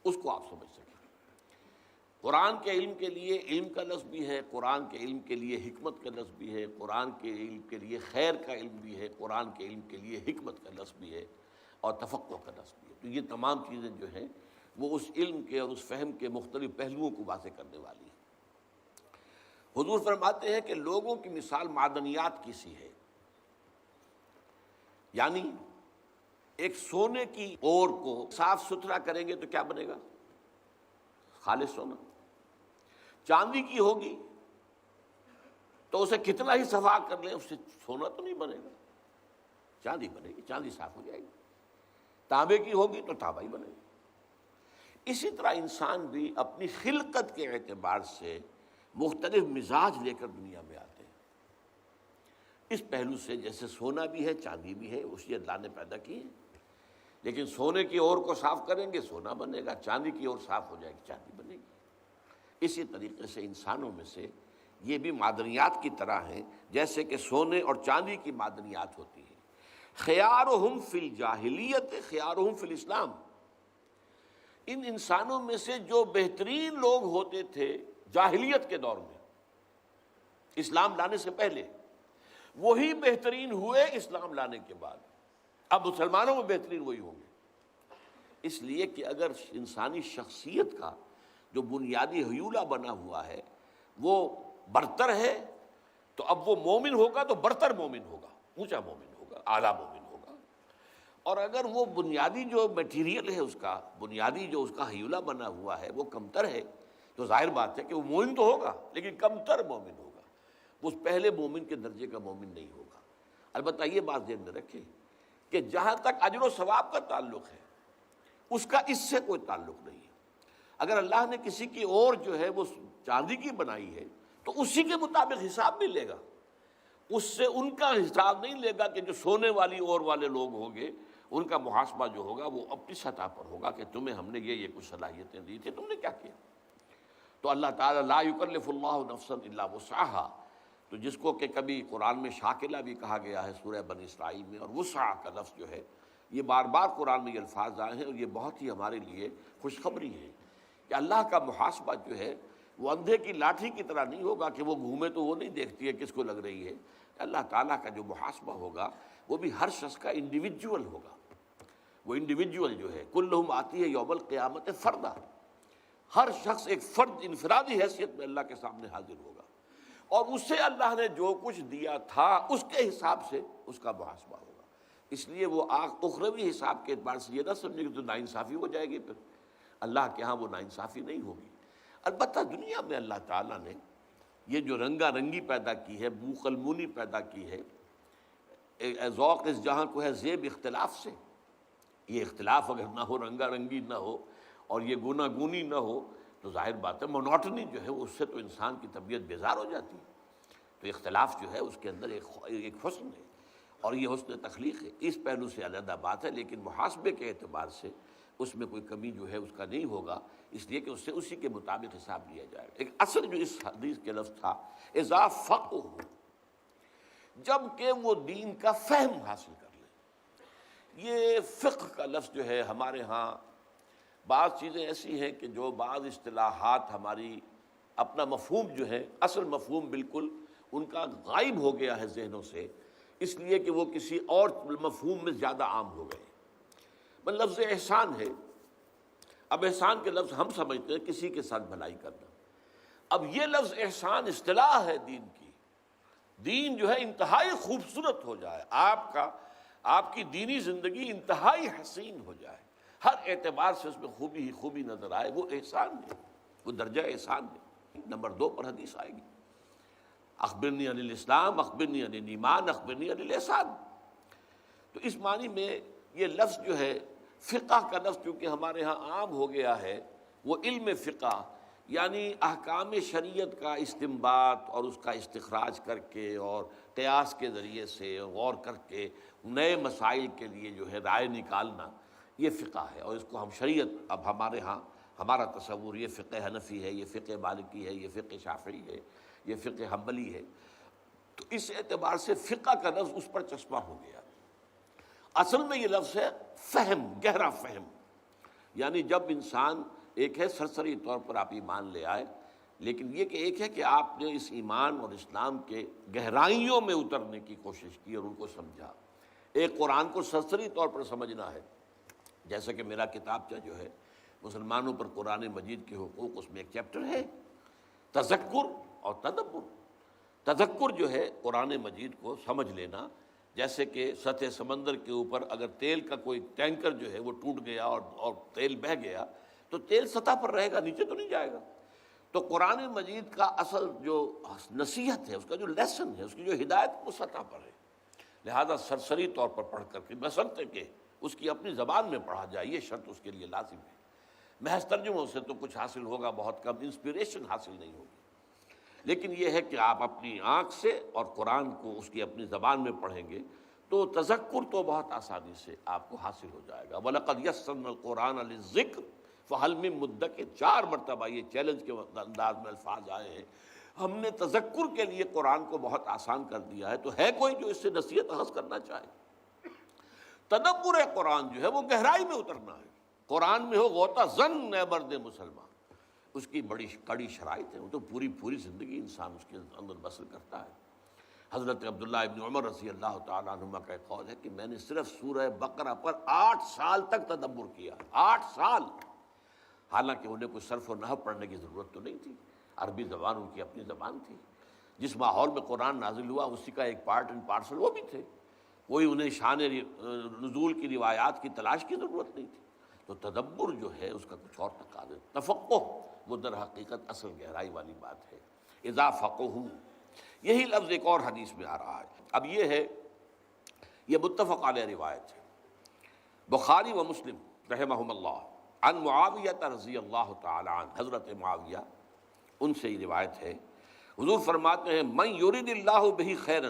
اس کو آپ سمجھ سکیں۔ قرآن کے علم کے لیے علم کا لفظ بھی ہے، قرآن کے علم کے لیے حکمت کا لفظ بھی ہے، قرآن کے علم کے لیے خیر کا علم بھی ہے، قرآن کے علم کے لیے حکمت کا لفظ بھی ہے، اور تفقہ کا لفظ بھی ہے۔ تو یہ تمام چیزیں جو ہیں وہ اس علم کے اور اس فہم کے مختلف پہلوؤں کو واضح کرنے والی ہیں۔ حضور فرماتے ہیں کہ لوگوں کی مثال معدنیات کی سی ہے، یعنی ایک سونے کی اور کو صاف ستھرا کریں گے تو کیا بنے گا؟ خالص سونا۔ چاندی کی ہوگی تو اسے کتنا ہی صفا کر لیں اس سے سونا تو نہیں بنے گا۔ چاندی بنے گی، چاندی صاف ہو جائے گی، تانبے کی ہوگی تو تانبا ہی بنے گی۔ اسی طرح انسان بھی اپنی خلقت کے اعتبار سے مختلف مزاج لے کر دنیا میں آتے ہیں۔ اس پہلو سے جیسے سونا بھی ہے، چاندی بھی ہے، اسی اللہ نے پیدا کی ہے، لیکن سونے کی اور کو صاف کریں گے سونا بنے گا، چاندی کی اور صاف ہو جائے گی چاندی بنے گی۔ اسی طریقے سے انسانوں میں سے یہ بھی معدنیات کی طرح ہیں، جیسے کہ سونے اور چاندی کی معدنیات ہوتی ہیں۔ خیارہم فی الجاہلیت خیارہم فی الاسلام، ان انسانوں میں سے جو بہترین لوگ ہوتے تھے جاہلیت کے دور میں، اسلام لانے سے پہلے، وہی بہترین ہوئے اسلام لانے کے بعد۔ اب مسلمانوں میں بہترین وہی ہوں گے، اس لیے کہ اگر انسانی شخصیت کا جو بنیادی حیولہ بنا ہوا ہے وہ برتر ہے، تو اب وہ مومن ہوگا تو برتر مومن ہوگا، اونچا مومن ہوگا، اعلیٰ مومن ہوگا۔ اور اگر وہ بنیادی جو میٹیریل ہے اس کا، بنیادی جو اس کا حیولہ بنا ہوا ہے وہ کمتر ہے، تو ظاہر بات ہے کہ وہ مومن تو ہوگا لیکن کمتر مومن ہوگا، وہ اس پہلے مومن کے درجے کا مومن نہیں ہوگا۔ البتہ یہ بات ذہن میں رکھیں کہ جہاں تک اجر و ثواب کا تعلق ہے اس کا اس سے کوئی تعلق نہیں ہے۔ اگر اللہ نے کسی کی اور جو ہے وہ چاندی کی بنائی ہے تو اسی کے مطابق حساب بھی لے گا، اس سے ان کا حساب نہیں لے گا کہ جو سونے والی اور والے لوگ ہوں گے ان کا محاسبہ جو ہوگا وہ اپنی سطح پر ہوگا کہ تمہیں ہم نے یہ کچھ صلاحیتیں دی تھی، تم نے کیا کیا۔ تو اللہ تعالیٰ لا یکلف اللہ نفسا الا وسعها، تو جس کو کہ کبھی قرآن میں شاکلہ بھی کہا گیا ہے سورہ بنی اسرائیل میں، اور وسع کا لفظ جو ہے یہ بار بار قرآن میں یہ الفاظ آئے ہیں، اور یہ بہت ہی ہمارے لیے خوشخبری ہے کہ اللہ کا محاسبہ جو ہے وہ اندھے کی لاٹھی کی طرح نہیں ہوگا کہ وہ گھومے تو وہ نہیں دیکھتی ہے کس کو لگ رہی ہے۔ اللہ تعالیٰ کا جو محاسبہ ہوگا وہ بھی ہر شخص کا انڈیویجول ہوگا، وہ انڈیویجول جو ہے کلہم آتی ہے یوم القیامت فردا، ہر شخص ایک فرد انفرادی حیثیت میں اللہ کے سامنے حاضر ہوگا، اور اس سے اللہ نے جو کچھ دیا تھا اس کے حساب سے اس کا محاسبہ ہوگا۔ اس لیے وہ اخروی حساب کے اعتبار سے یہ نہ سمجھے کہ تو ناانصافی ہو جائے گی، پھر اللہ کے ہاں وہ ناانصافی نہیں ہوگی۔ البتہ دنیا میں اللہ تعالیٰ نے یہ جو رنگا رنگی پیدا کی ہے، بوق المونی پیدا کی ہے، ذوق اس جہاں کو ہے زیب اختلاف سے، یہ اختلاف اگر نہ ہو، رنگا رنگی نہ ہو اور یہ گونا گونی نہ ہو تو ظاہر بات ہے مونوٹنی جو ہے اس سے تو انسان کی طبیعت بیزار ہو جاتی ہے۔ تو اختلاف جو ہے اس کے اندر ایک حسن ہے، اور یہ حسن تخلیق ہے، اس پہلو سے علیحدہ بات ہے، لیکن محاسبے کے اعتبار سے اس میں کوئی کمی جو ہے اس کا نہیں ہوگا، اس لیے کہ اس سے اسی کے مطابق حساب لیا جائے گا۔ ایک اصل جو اس حدیث کے لفظ تھا اذا فقہوا، جب کہ وہ دین کا فہم حاصل کر لیں۔ یہ فقہ کا لفظ جو ہے ہمارے ہاں بعض چیزیں ایسی ہیں کہ جو بعض اصطلاحات ہماری اپنا مفہوم جو ہے، اصل مفہوم بالکل ان کا غائب ہو گیا ہے ذہنوں سے، اس لیے کہ وہ کسی اور مفہوم میں زیادہ عام ہو گئے۔ لفظ احسان ہے، اب احسان کے لفظ ہم سمجھتے ہیں کسی کے ساتھ بھلائی کرنا، اب یہ لفظ احسان اصطلاح ہے دین کی۔ دین جو ہے انتہائی خوبصورت ہو جائے، آپ کی دینی زندگی انتہائی حسین ہو جائے، ہر اعتبار سے اس میں خوبی ہی خوبی نظر آئے، وہ احسان ہے، وہ درجہ احسان ہے۔ نمبر 2 پر حدیث آئے گی، اخبرنی عن الاسلام اخبرنی عن الایمان اخبرنی عن الاحسان۔ تو اس معنی میں یہ لفظ جو ہے فقہ کا لفظ چونکہ ہمارے ہاں عام ہو گیا ہے، وہ علم فقہ یعنی احکام شریعت کا استنباط اور اس کا استخراج کر کے اور قیاس کے ذریعے سے غور کر کے نئے مسائل کے لیے جو ہے رائے نکالنا، یہ فقہ ہے، اور اس کو ہم شریعت، اب ہمارے ہاں ہمارا تصور یہ فقہ حنفی ہے، یہ فقہ مالکی ہے، یہ فقہ شافعی ہے، یہ فقہ حنبلی ہے، تو اس اعتبار سے فقہ کا لفظ اس پر چسپاں ہو گیا۔ اصل میں یہ لفظ ہے فہم، گہرا فہم، یعنی جب انسان ایک ہے سرسری طور پر آپ ایمان لے آئے، لیکن یہ کہ ایک ہے کہ آپ نے اس ایمان اور اسلام کے گہرائیوں میں اترنے کی کوشش کی اور ان کو سمجھا۔ ایک قرآن کو سرسری طور پر سمجھنا ہے، جیسا کہ میرا کتابچہ جو ہے مسلمانوں پر قرآن مجید کے حقوق، اس میں ایک چیپٹر ہے تذکر اور تدبر۔ تذکر جو ہے قرآن مجید کو سمجھ لینا، جیسے کہ سطح سمندر کے اوپر اگر تیل کا کوئی ٹینکر جو ہے وہ ٹوٹ گیا اور تیل بہہ گیا تو تیل سطح پر رہے گا، نیچے تو نہیں جائے گا۔ تو قرآن مجید کا اصل جو نصیحت ہے، اس کا جو لیسن ہے، اس کی جو ہدایت وہ سطح پر ہے، لہذا سرسری طور پر پڑھ کر کے بشرطے کہ اس کی اپنی زبان میں پڑھا جائے، یہ شرط اس کے لیے لازم ہے۔ محض ترجموں سے تو کچھ حاصل ہوگا بہت کم، انسپریشن حاصل نہیں ہوگی، لیکن یہ ہے کہ آپ اپنی آنکھ سے اور قرآن کو اس کی اپنی زبان میں پڑھیں گے تو تذکر تو بہت آسانی سے آپ کو حاصل ہو جائے گا۔ وَلَقَدْ يَسَّرْنَا الْقُرْآنَ لِلذِّكْرِ فَهَلْ مِن مُدَّكِرٍ، 4 مرتبہ یہ چیلنج کے انداز میں الفاظ آئے ہیں، ہم نے تذکر کے لیے قرآن کو بہت آسان کر دیا ہے، تو ہے کوئی جو اس سے نصیحت اخذ کرنا چاہے؟ تدبر قرآن جو ہے وہ گہرائی میں اترنا ہے، قرآن میں ہو غوطہ زن اے مرد مسلمان، اس کی بڑی کڑی شرائط ہے، وہ تو پوری زندگی انسان اس کے اندر بسر کرتا ہے۔ حضرت عبداللہ ابن عمر رضی اللہ تعالیٰ عنہما کا ایک قول ہے کہ میں نے صرف سورہ بقرہ پر 8 سال تک تدبر کیا، 8 سال، حالانکہ انہیں کوئی صرف و نحو پڑھنے کی ضرورت تو نہیں تھی، عربی زبان ان کی اپنی زبان تھی، جس ماحول میں قرآن نازل ہوا اسی کا ایک پارٹ اینڈ پارسل وہ بھی تھے، کوئی انہیں شان نزول کی روایات کی تلاش کی ضرورت نہیں تھی۔ تو تدبر جو ہے اس کا کچھ اور تقاضے، تفقہ وہ در حقیقت اصل گہرائی والی بات ہے۔ اذا فقہوا، یہی لفظ ایک اور حدیث میں آ رہا ہے۔ اب یہ ہے، یہ متفق علیہ روایت ہے، بخاری و مسلم رحمہم اللہ، عن معاویہ رضی اللہ تعالی عنہ، حضرت معاویہ ان سے یہ روایت ہے، حضور فرماتے ہیں من یرید اللہ بہ خیرا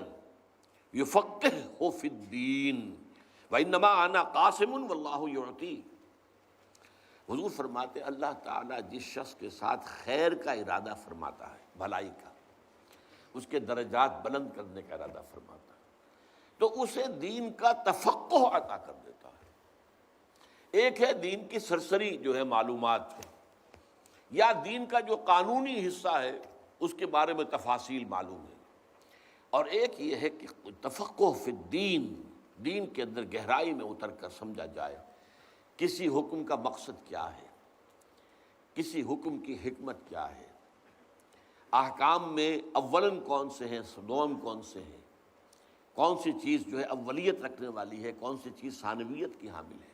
یفقہہ فی الدین وانما انا قاسم واللہ یعطی۔ حضور فرماتے ہیں اللہ تعالیٰ جس شخص کے ساتھ خیر کا ارادہ فرماتا ہے، بھلائی کا، اس کے درجات بلند کرنے کا ارادہ فرماتا ہے، تو اسے دین کا تفقہ عطا کر دیتا ہے۔ ایک ہے دین کی سرسری جو ہے معلومات ہے، یا دین کا جو قانونی حصہ ہے اس کے بارے میں تفاصیل معلوم ہے، اور ایک یہ ہے کہ تفقہ فی الدین، دین کے اندر گہرائی میں اتر کر سمجھا جائے کسی حکم کا مقصد کیا ہے، کسی حکم کی حکمت کیا ہے، احکام میں اولن کون سے ہیں، دوم کون سے ہیں، کون سی چیز جو ہے اولیت رکھنے والی ہے، کون سی چیز ثانویت کی حامل ہے۔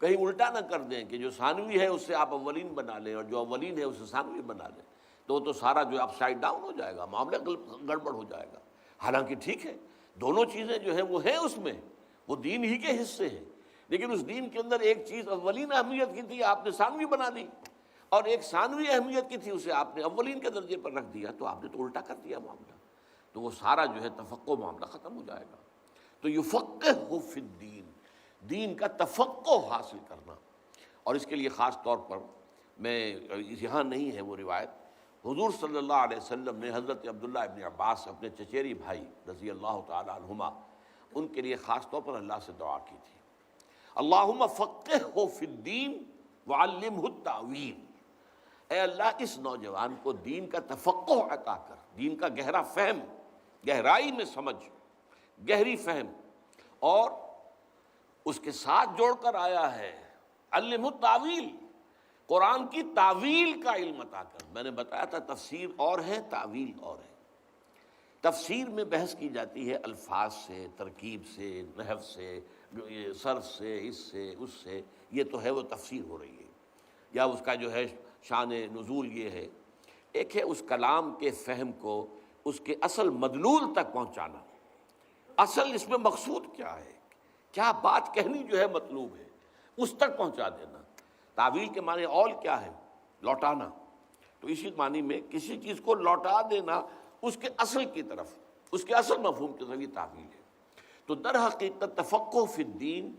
کہیں الٹا نہ کر دیں کہ جو ثانوی ہے اس سے آپ اولین بنا لیں اور جو اولین ہے اسے ثانوی بنا لیں، تو سارا جو اپ سائڈ ڈاؤن ہو جائے گا، معاملہ گڑبڑ ہو جائے گا۔ حالانکہ ٹھیک ہے، دونوں چیزیں جو ہیں وہ ہیں اس میں، وہ دین ہی کے حصے ہیں، لیکن اس دین کے اندر ایک چیز اولین اہمیت کی تھی آپ نے ثانوی بنا دی، اور ایک ثانوی اہمیت کی تھی اسے آپ نے اولین کے درجے پر رکھ دیا، تو آپ نے تو الٹا کر دیا معاملہ، تو وہ سارا جو ہے تفقہ معاملہ ختم ہو جائے گا۔ تو یفقہہ فی الدین، دین کا تفقہ حاصل کرنا، اور اس کے لیے خاص طور پر میں یہاں نہیں ہے وہ روایت، حضور صلی اللہ علیہ وسلم نے حضرت عبداللہ ابن عباس اپنے چچیری بھائی رضی اللہ تعالی عنہما، ان کے لیے خاص طور پر اللہ سے دعا کی تھی، اللہم فقہہ فی الدین وعلمہ التاویل، اے اللہ اس نوجوان کو دین کا تفقہ عطا کر، دین کا گہرا فہم، گہرائی میں سمجھ، گہری فہم، اور اس کے ساتھ جوڑ کر آیا ہے علمہ التاویل، قرآن کی تعویل کا علم عطا کر۔ میں نے بتایا تھا تفسیر اور ہے، تعویل اور ہے۔ تفسیر میں بحث کی جاتی ہے الفاظ سے، ترکیب سے، نحو سے، صرف سے، اس سے، یہ تو ہے وہ تفسیر ہو رہی ہے، یا اس کا جو ہے شان نزول یہ ہے۔ ایک ہے اس کلام کے فہم کو اس کے اصل مدلول تک پہنچانا، اصل اس میں مقصود کیا ہے، کیا بات کہنی جو ہے مطلوب ہے، اس تک پہنچا دینا۔ تعویل کے معنی اول کیا ہے؟ لوٹانا، تو اسی معنی میں کسی چیز کو لوٹا دینا اس کے اصل کی طرف، اس کے اصل مفہوم کی طرف، یہ تعویل ہے۔ تو در حقیقت تفقہ فی الدین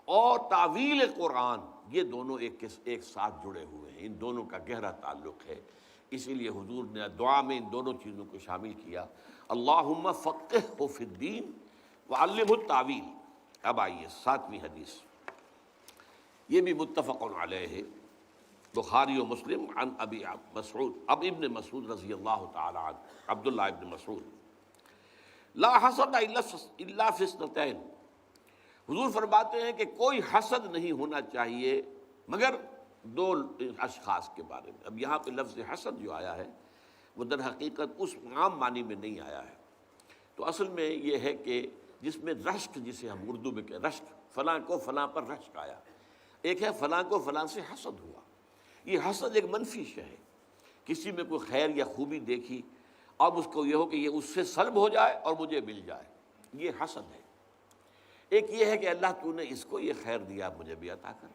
اور تعویل قرآن یہ دونوں ایک ساتھ جڑے ہوئے ہیں، ان دونوں کا گہرا تعلق ہے، اسی لیے حضور نے دعا میں ان دونوں چیزوں کو شامل کیا، اللہم فقہہ فی الدین وعلمہ التاویل۔ اب آئیے 7ویں حدیث، یہ بھی متفق علیہ ہے، بخاری و مسلم، عن ابی مسعود، ابن مسعود رضی اللہ تعالی عنہ، عبداللہ ابن مسعود، لا حسد الا فی اثنتین، حضور فرماتے ہیں کہ کوئی حسد نہیں ہونا چاہیے مگر 2 اشخاص کے بارے میں۔ اب یہاں پہ لفظ حسد جو آیا ہے وہ در حقیقت اس عام معنی میں نہیں آیا ہے، تو اصل میں یہ ہے کہ جس میں رشک، جسے ہم اردو میں کہتے ہیں رشک، فلاں کو فلاں پر رشک آیا، ایک ہے فلاں کو فلاں سے حسد ہوا۔ یہ حسد ایک منفی شے ہے، کسی میں کوئی خیر یا خوبی دیکھی اب اس کو یہ ہو کہ یہ اس سے سلب ہو جائے اور مجھے مل جائے، یہ حسد ہے۔ ایک یہ ہے کہ اللہ تو نے اس کو یہ خیر دیا، مجھے بھی عطا کر،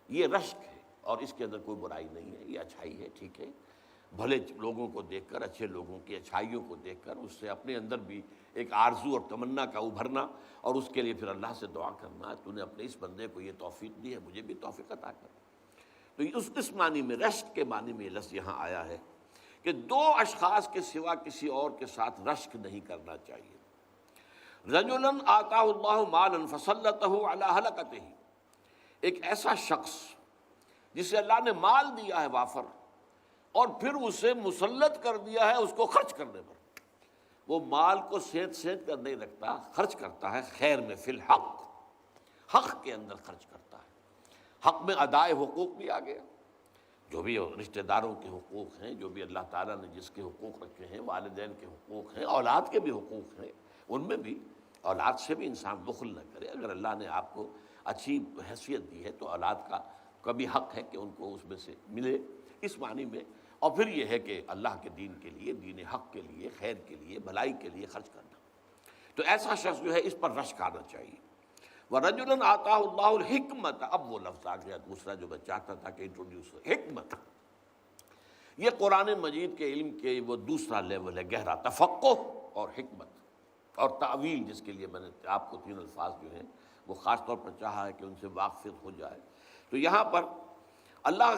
یہ رشک ہے اور اس کے اندر کوئی برائی نہیں ہے، یہ اچھائی ہے، ٹھیک ہے۔ بھلے لوگوں کو دیکھ کر، اچھے لوگوں کی اچھائیوں کو دیکھ کر اس سے اپنے اندر بھی ایک آرزو اور تمنا کا ابھرنا، اور اس کے لیے پھر اللہ سے دعا کرنا، تو نے اپنے اس بندے کو یہ توفیق دی ہے، مجھے بھی توفیق عطا کر۔ تو اس معنی میں، رشک کے معنی میں یہ لفظ یہاں آیا ہے کہ دو اشخاص کے سوا کسی اور کے ساتھ رشک نہیں کرنا چاہیے۔ رجلاً آتاہ اللہ مالا فسلطہ علی ہلکتہ، ایک ایسا شخص جسے اللہ نے مال دیا ہے وافر، اور پھر اسے مسلط کر دیا ہے اس کو خرچ کرنے پر۔ وہ مال کو سینت سینت کر نہیں رکھتا، خرچ کرتا ہے خیر میں، فی الحق، حق کے اندر خرچ کرتا ہے۔ حق میں ادائے حقوق بھی آ گیا، جو بھی رشتہ داروں کے حقوق ہیں، جو بھی اللہ تعالیٰ نے جس کے حقوق رکھے ہیں، والدین کے حقوق ہیں، اولاد کے بھی حقوق ہیں، ان میں بھی اولاد سے بھی انسان بخل نہ کرے۔ اگر اللہ نے آپ کو اچھی حیثیت دی ہے تو اولاد کا بھی حق ہے کہ ان کو اس میں سے ملے، اس معنی میں۔ اور پھر یہ ہے کہ اللہ کے دین کے لیے، دین حق کے لیے، خیر کے لیے، بھلائی کے لیے خرچ کرنا، تو ایسا شخص جو ہے اس پر رشک آنا چاہیے۔ وَرَجُلًا آتَاهُ اللَّهُ الْحِكْمَةَ، اب وہ لفظ آ گیا دوسرا جو میں چاہتا تھا کہ انٹروڈیوس ہو، حکمت۔ یہ قرآن مجید کے علم کے وہ دوسرا لیول ہے، گہرا تفقہ اور حکمت اور تعویل، جس کے لیے میں نے آپ کو تین الفاظ جو ہیں وہ خاص طور پر چاہا ہے کہ ان سے واقفیت ہو جائے۔ تو یہاں پر اللہ،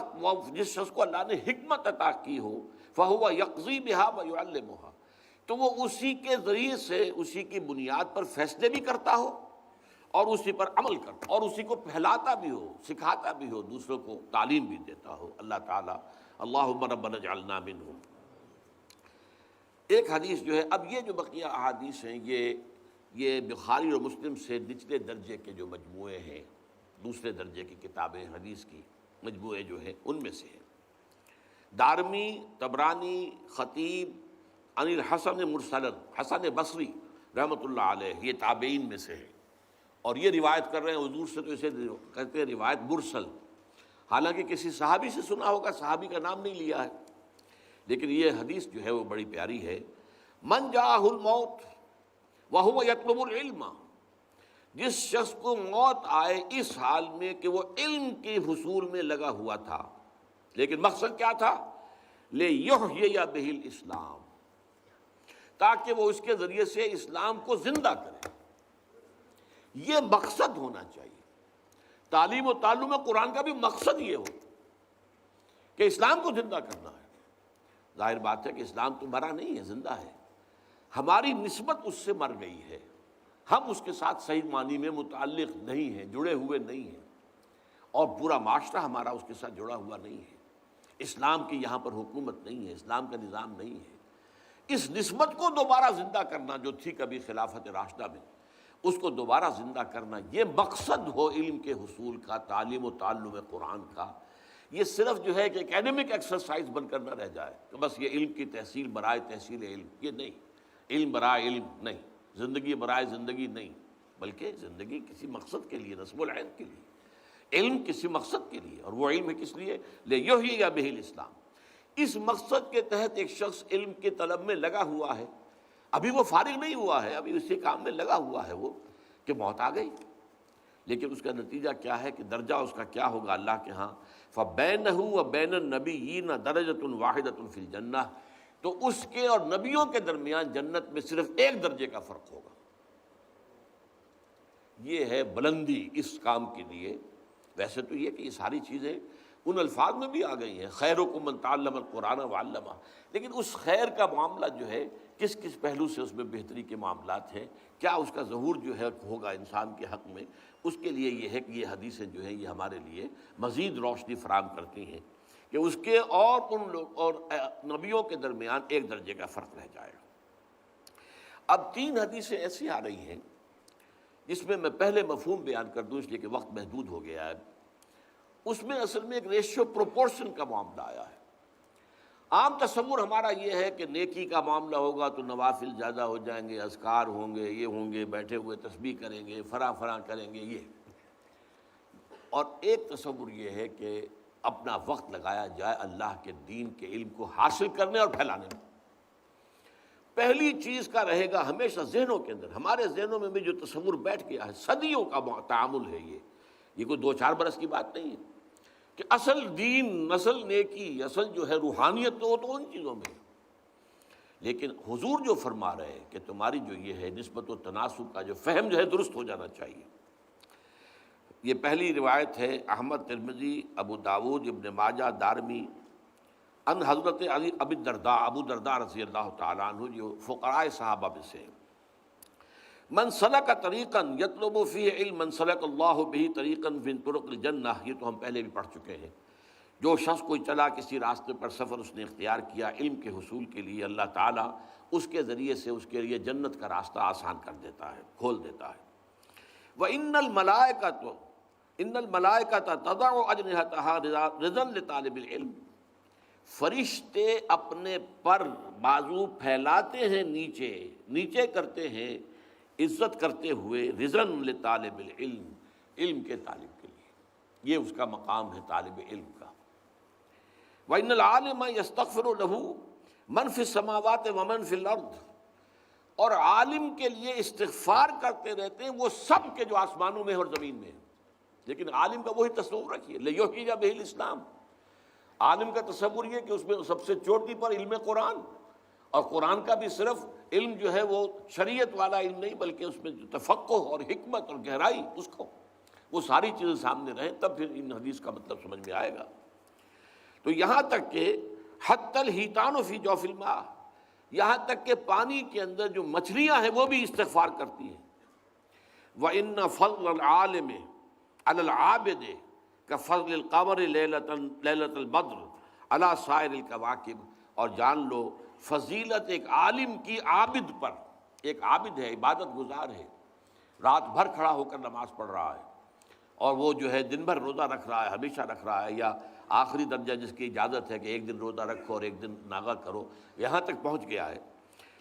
جس شخص کو اللہ نے حکمت عطا کی ہو، فَهُوَ يَقْضِي بِهَا وَيُعَلِّمُهَا، تو وہ اسی کے ذریعے سے، اسی کی بنیاد پر فیصلے بھی کرتا ہو اور اسی پر عمل کرتا، اور اسی کو پھیلاتا بھی ہو، سکھاتا بھی ہو، دوسروں کو تعلیم بھی دیتا ہو۔ اللہ تعالیٰ اللہم ربنا اجعلنا منہم۔ ایک حدیث جو ہے، اب یہ جو بقیہ احادیث ہیں یہ بخاری اور مسلم سے نچلے درجے کے جو مجموعے ہیں، دوسرے درجے کی کتابیں حدیث کی مجموعے جو ہیں ان میں سے ہیں۔ دارمی، طبرانی، خطیب، عن الحسن مرسلا، حسن بصری رحمۃ اللہ علیہ، یہ تابعین میں سے ہے، اور یہ روایت کر رہے ہیں حضور سے، تو اسے کہتے ہیں روایت مرسل، حالانکہ کسی صحابی سے سنا ہوگا، صحابی کا نام نہیں لیا ہے، لیکن یہ حدیث جو ہے وہ بڑی پیاری ہے۔ من جاءہ الموت وہو یطلب العلم، جس شخص کو موت آئے اس حال میں کہ وہ علم کے حصول میں لگا ہوا تھا، لیکن مقصد کیا تھا؟ لیحیی بہ الاسلام، تاکہ وہ اس کے ذریعے سے اسلام کو زندہ کرے۔ یہ مقصد ہونا چاہیے۔ تعلیم و تعلم قرآن کا بھی مقصد یہ ہو کہ اسلام کو زندہ کرنا ہے۔ ظاہر بات ہے کہ اسلام تو مرا نہیں ہے، زندہ ہے، ہماری نسبت اس سے مر گئی ہے، ہم اس کے ساتھ صحیح معنی میں متعلق نہیں ہیں، جڑے ہوئے نہیں ہیں، اور پورا معاشرہ ہمارا اس کے ساتھ جڑا ہوا نہیں ہے۔ اسلام کی یہاں پر حکومت نہیں ہے، اسلام کا نظام نہیں ہے۔ اس نسبت کو دوبارہ زندہ کرنا جو تھی کبھی خلافت راشدہ میں، اس کو دوبارہ زندہ کرنا، یہ مقصد ہو علم کے حصول کا، تعلیم و تعلم قرآن کا۔ یہ صرف جو ہے کہ اکیڈمک ایکسرسائز بن کر نہ رہ جائے کہ بس یہ علم کی تحصیل برائے تحصیل علم، یہ نہیں، علم برائے علم نہیں، زندگی برائے زندگی نہیں، بلکہ زندگی کسی مقصد کے لیے، نصب العین کے لیے، علم کسی مقصد کے لیے، اور وہ علم ہے کس لیے؟ لیحیی بہ الاسلام۔ اس مقصد کے تحت ایک شخص علم کے طلب میں لگا ہوا ہے، ابھی وہ فارغ نہیں ہوا ہے، ابھی اسی کام میں لگا ہوا ہے وہ، کہ موت آ گئی، لیکن اس کا نتیجہ کیا ہے کہ درجہ اس کا کیا ہوگا اللہ کے ہاں؟ فَبَيْنَهُ وَبَيْنَ النَّبِيِّينَ دَرَجَةٌ وَاحِدَةٌ فِي الْجَنَّةِ، تو اس کے اور نبیوں کے درمیان جنت میں صرف ایک درجے کا فرق ہوگا۔ یہ ہے بلندی اس کام کے لیے۔ ویسے تو یہ کہ یہ ساری چیزیں ان الفاظ میں بھی آ گئی ہیں، خیرکم من تعلم القرآن وعلمہ، لیکن اس خیر کا معاملہ جو ہے کس کس پہلو سے اس میں بہتری کے معاملات ہیں، کیا اس کا ظہور جو ہے ہوگا انسان کے حق میں، اس کے لیے یہ ہے کہ یہ حدیثیں جو ہیں یہ ہمارے لیے مزید روشنی فراہم کرتی ہیں کہ اس کے اور ان لوگ اور نبیوں کے درمیان ایک درجے کا فرق رہ جائے گا۔ اب تین حدیثیں ایسی آ رہی ہیں جس میں پہلے مفہوم بیان کر دوں، اس لیے کہ وقت محدود ہو گیا ہے۔ اس میں اصل میں ایک ریشیو پروپورشن کا معاملہ آیا ہے۔ عام تصور ہمارا یہ ہے کہ نیکی کا معاملہ ہوگا تو نوافل زیادہ ہو جائیں گے، اذکار ہوں گے، یہ ہوں گے، بیٹھے ہوئے تسبیح کریں گے، فلاں کریں گے، یہ۔ اور ایک تصور یہ ہے کہ اپنا وقت لگایا جائے اللہ کے دین کے علم کو حاصل کرنے اور پھیلانے میں۔ پہلی چیز کا رہے گا ہمیشہ ذہنوں کے اندر، ہمارے ذہنوں میں بھی جو تصور بیٹھ گیا ہے، صدیوں کا تعامل ہے یہ کوئی 2-4 برس کی بات نہیں ہے، کہ اصل دین، اصل نیکی، اصل جو ہے روحانیت تو ان چیزوں میں ہے۔ لیکن حضور جو فرما رہے ہیں کہ تمہاری جو یہ ہے نسبت و تناسب کا جو فہم جو ہے درست ہو جانا چاہیے۔ یہ پہلی روایت ہے احمد، ترمذی، ابو داود، ابن ماجہ، دارمی، ان حضرت علی ابی الدرداء، ابو درداء رضی اللہ تعالیٰ عنہ جو فقراء صحابہ میں سے، من سلک طریقا یطلب فیہ علم من سلک اللہ بہ طریقا من طرق الجنہ، یہ تو ہم پہلے بھی پڑھ چکے ہیں۔ جو شخص کوئی چلا کسی راستے پر سفر اس نے اختیار کیا علم کے حصول کے لیے، اللہ تعالیٰ اس کے ذریعے سے اس کے لیے جنت کا راستہ آسان کر دیتا ہے، کھول دیتا ہے۔ وَإِنَّ الْمَلَائِكَةَ تَضَعُ أَجْنِحَتَهَا رِضًا لِطَالِبِ الْعِلْمِ، فرشتے اپنے پر بازو پھیلاتے ہیں، نیچے کرتے ہیں، عزت کرتے ہوئے، رضاً لطالب العلم، علم کے طالب کے لیے، یہ اس کا مقام ہے طالب علم کا۔ وَإِنَّ الْعَالِمَ يَسْتَغْفِرُ لَهُ مَنْ فِي السَّمَاوَاتِ وَمَنْ فِي الْأَرْضِ، اور عالم کے لیے استغفار کرتے رہتے ہیں وہ سب کے جو آسمانوں میں اور زمین میں ہیں۔ لیکن عالم کا وہی تصور رکھیے، لِيُحْيِيَ بِهِ الْإِسْلَامَ، عالم کا تصور یہ کہ اس میں سب سے چوٹی پر علم قرآن، اور قرآن کا بھی صرف علم جو ہے وہ شریعت والا علم نہیں، بلکہ اس میں جو تفقہ اور حکمت اور گہرائی، اس کو وہ ساری چیزیں سامنے رہیں، تب پھر ان حدیث کا مطلب سمجھ میں آئے گا۔ تو یہاں تک کہ حتی الحیتان فی جوف الماء، یہاں تک کہ پانی کے اندر جو مچھلیاں ہیں وہ بھی استغفار کرتی ہیں۔ وَإِنَّ فَضْلَ الْعَالِمِ عَلَى الْعَابِدِ كَفَضْلِ الْقَمَرِ لَيْلَةَ الْبَدْرِ عَلَى سَائِرِ الْكَوَاكِبِ، اور جان لو فضیلت ایک عالم کی عابد پر، ایک عابد ہے، عبادت گزار ہے، رات بھر کھڑا ہو کر نماز پڑھ رہا ہے، اور وہ جو ہے دن بھر روزہ رکھ رہا ہے، ہمیشہ رکھ رہا ہے، یا آخری درجہ جس کی اجازت ہے کہ ایک دن روزہ رکھو اور ایک دن ناغہ کرو، یہاں تک پہنچ گیا ہے۔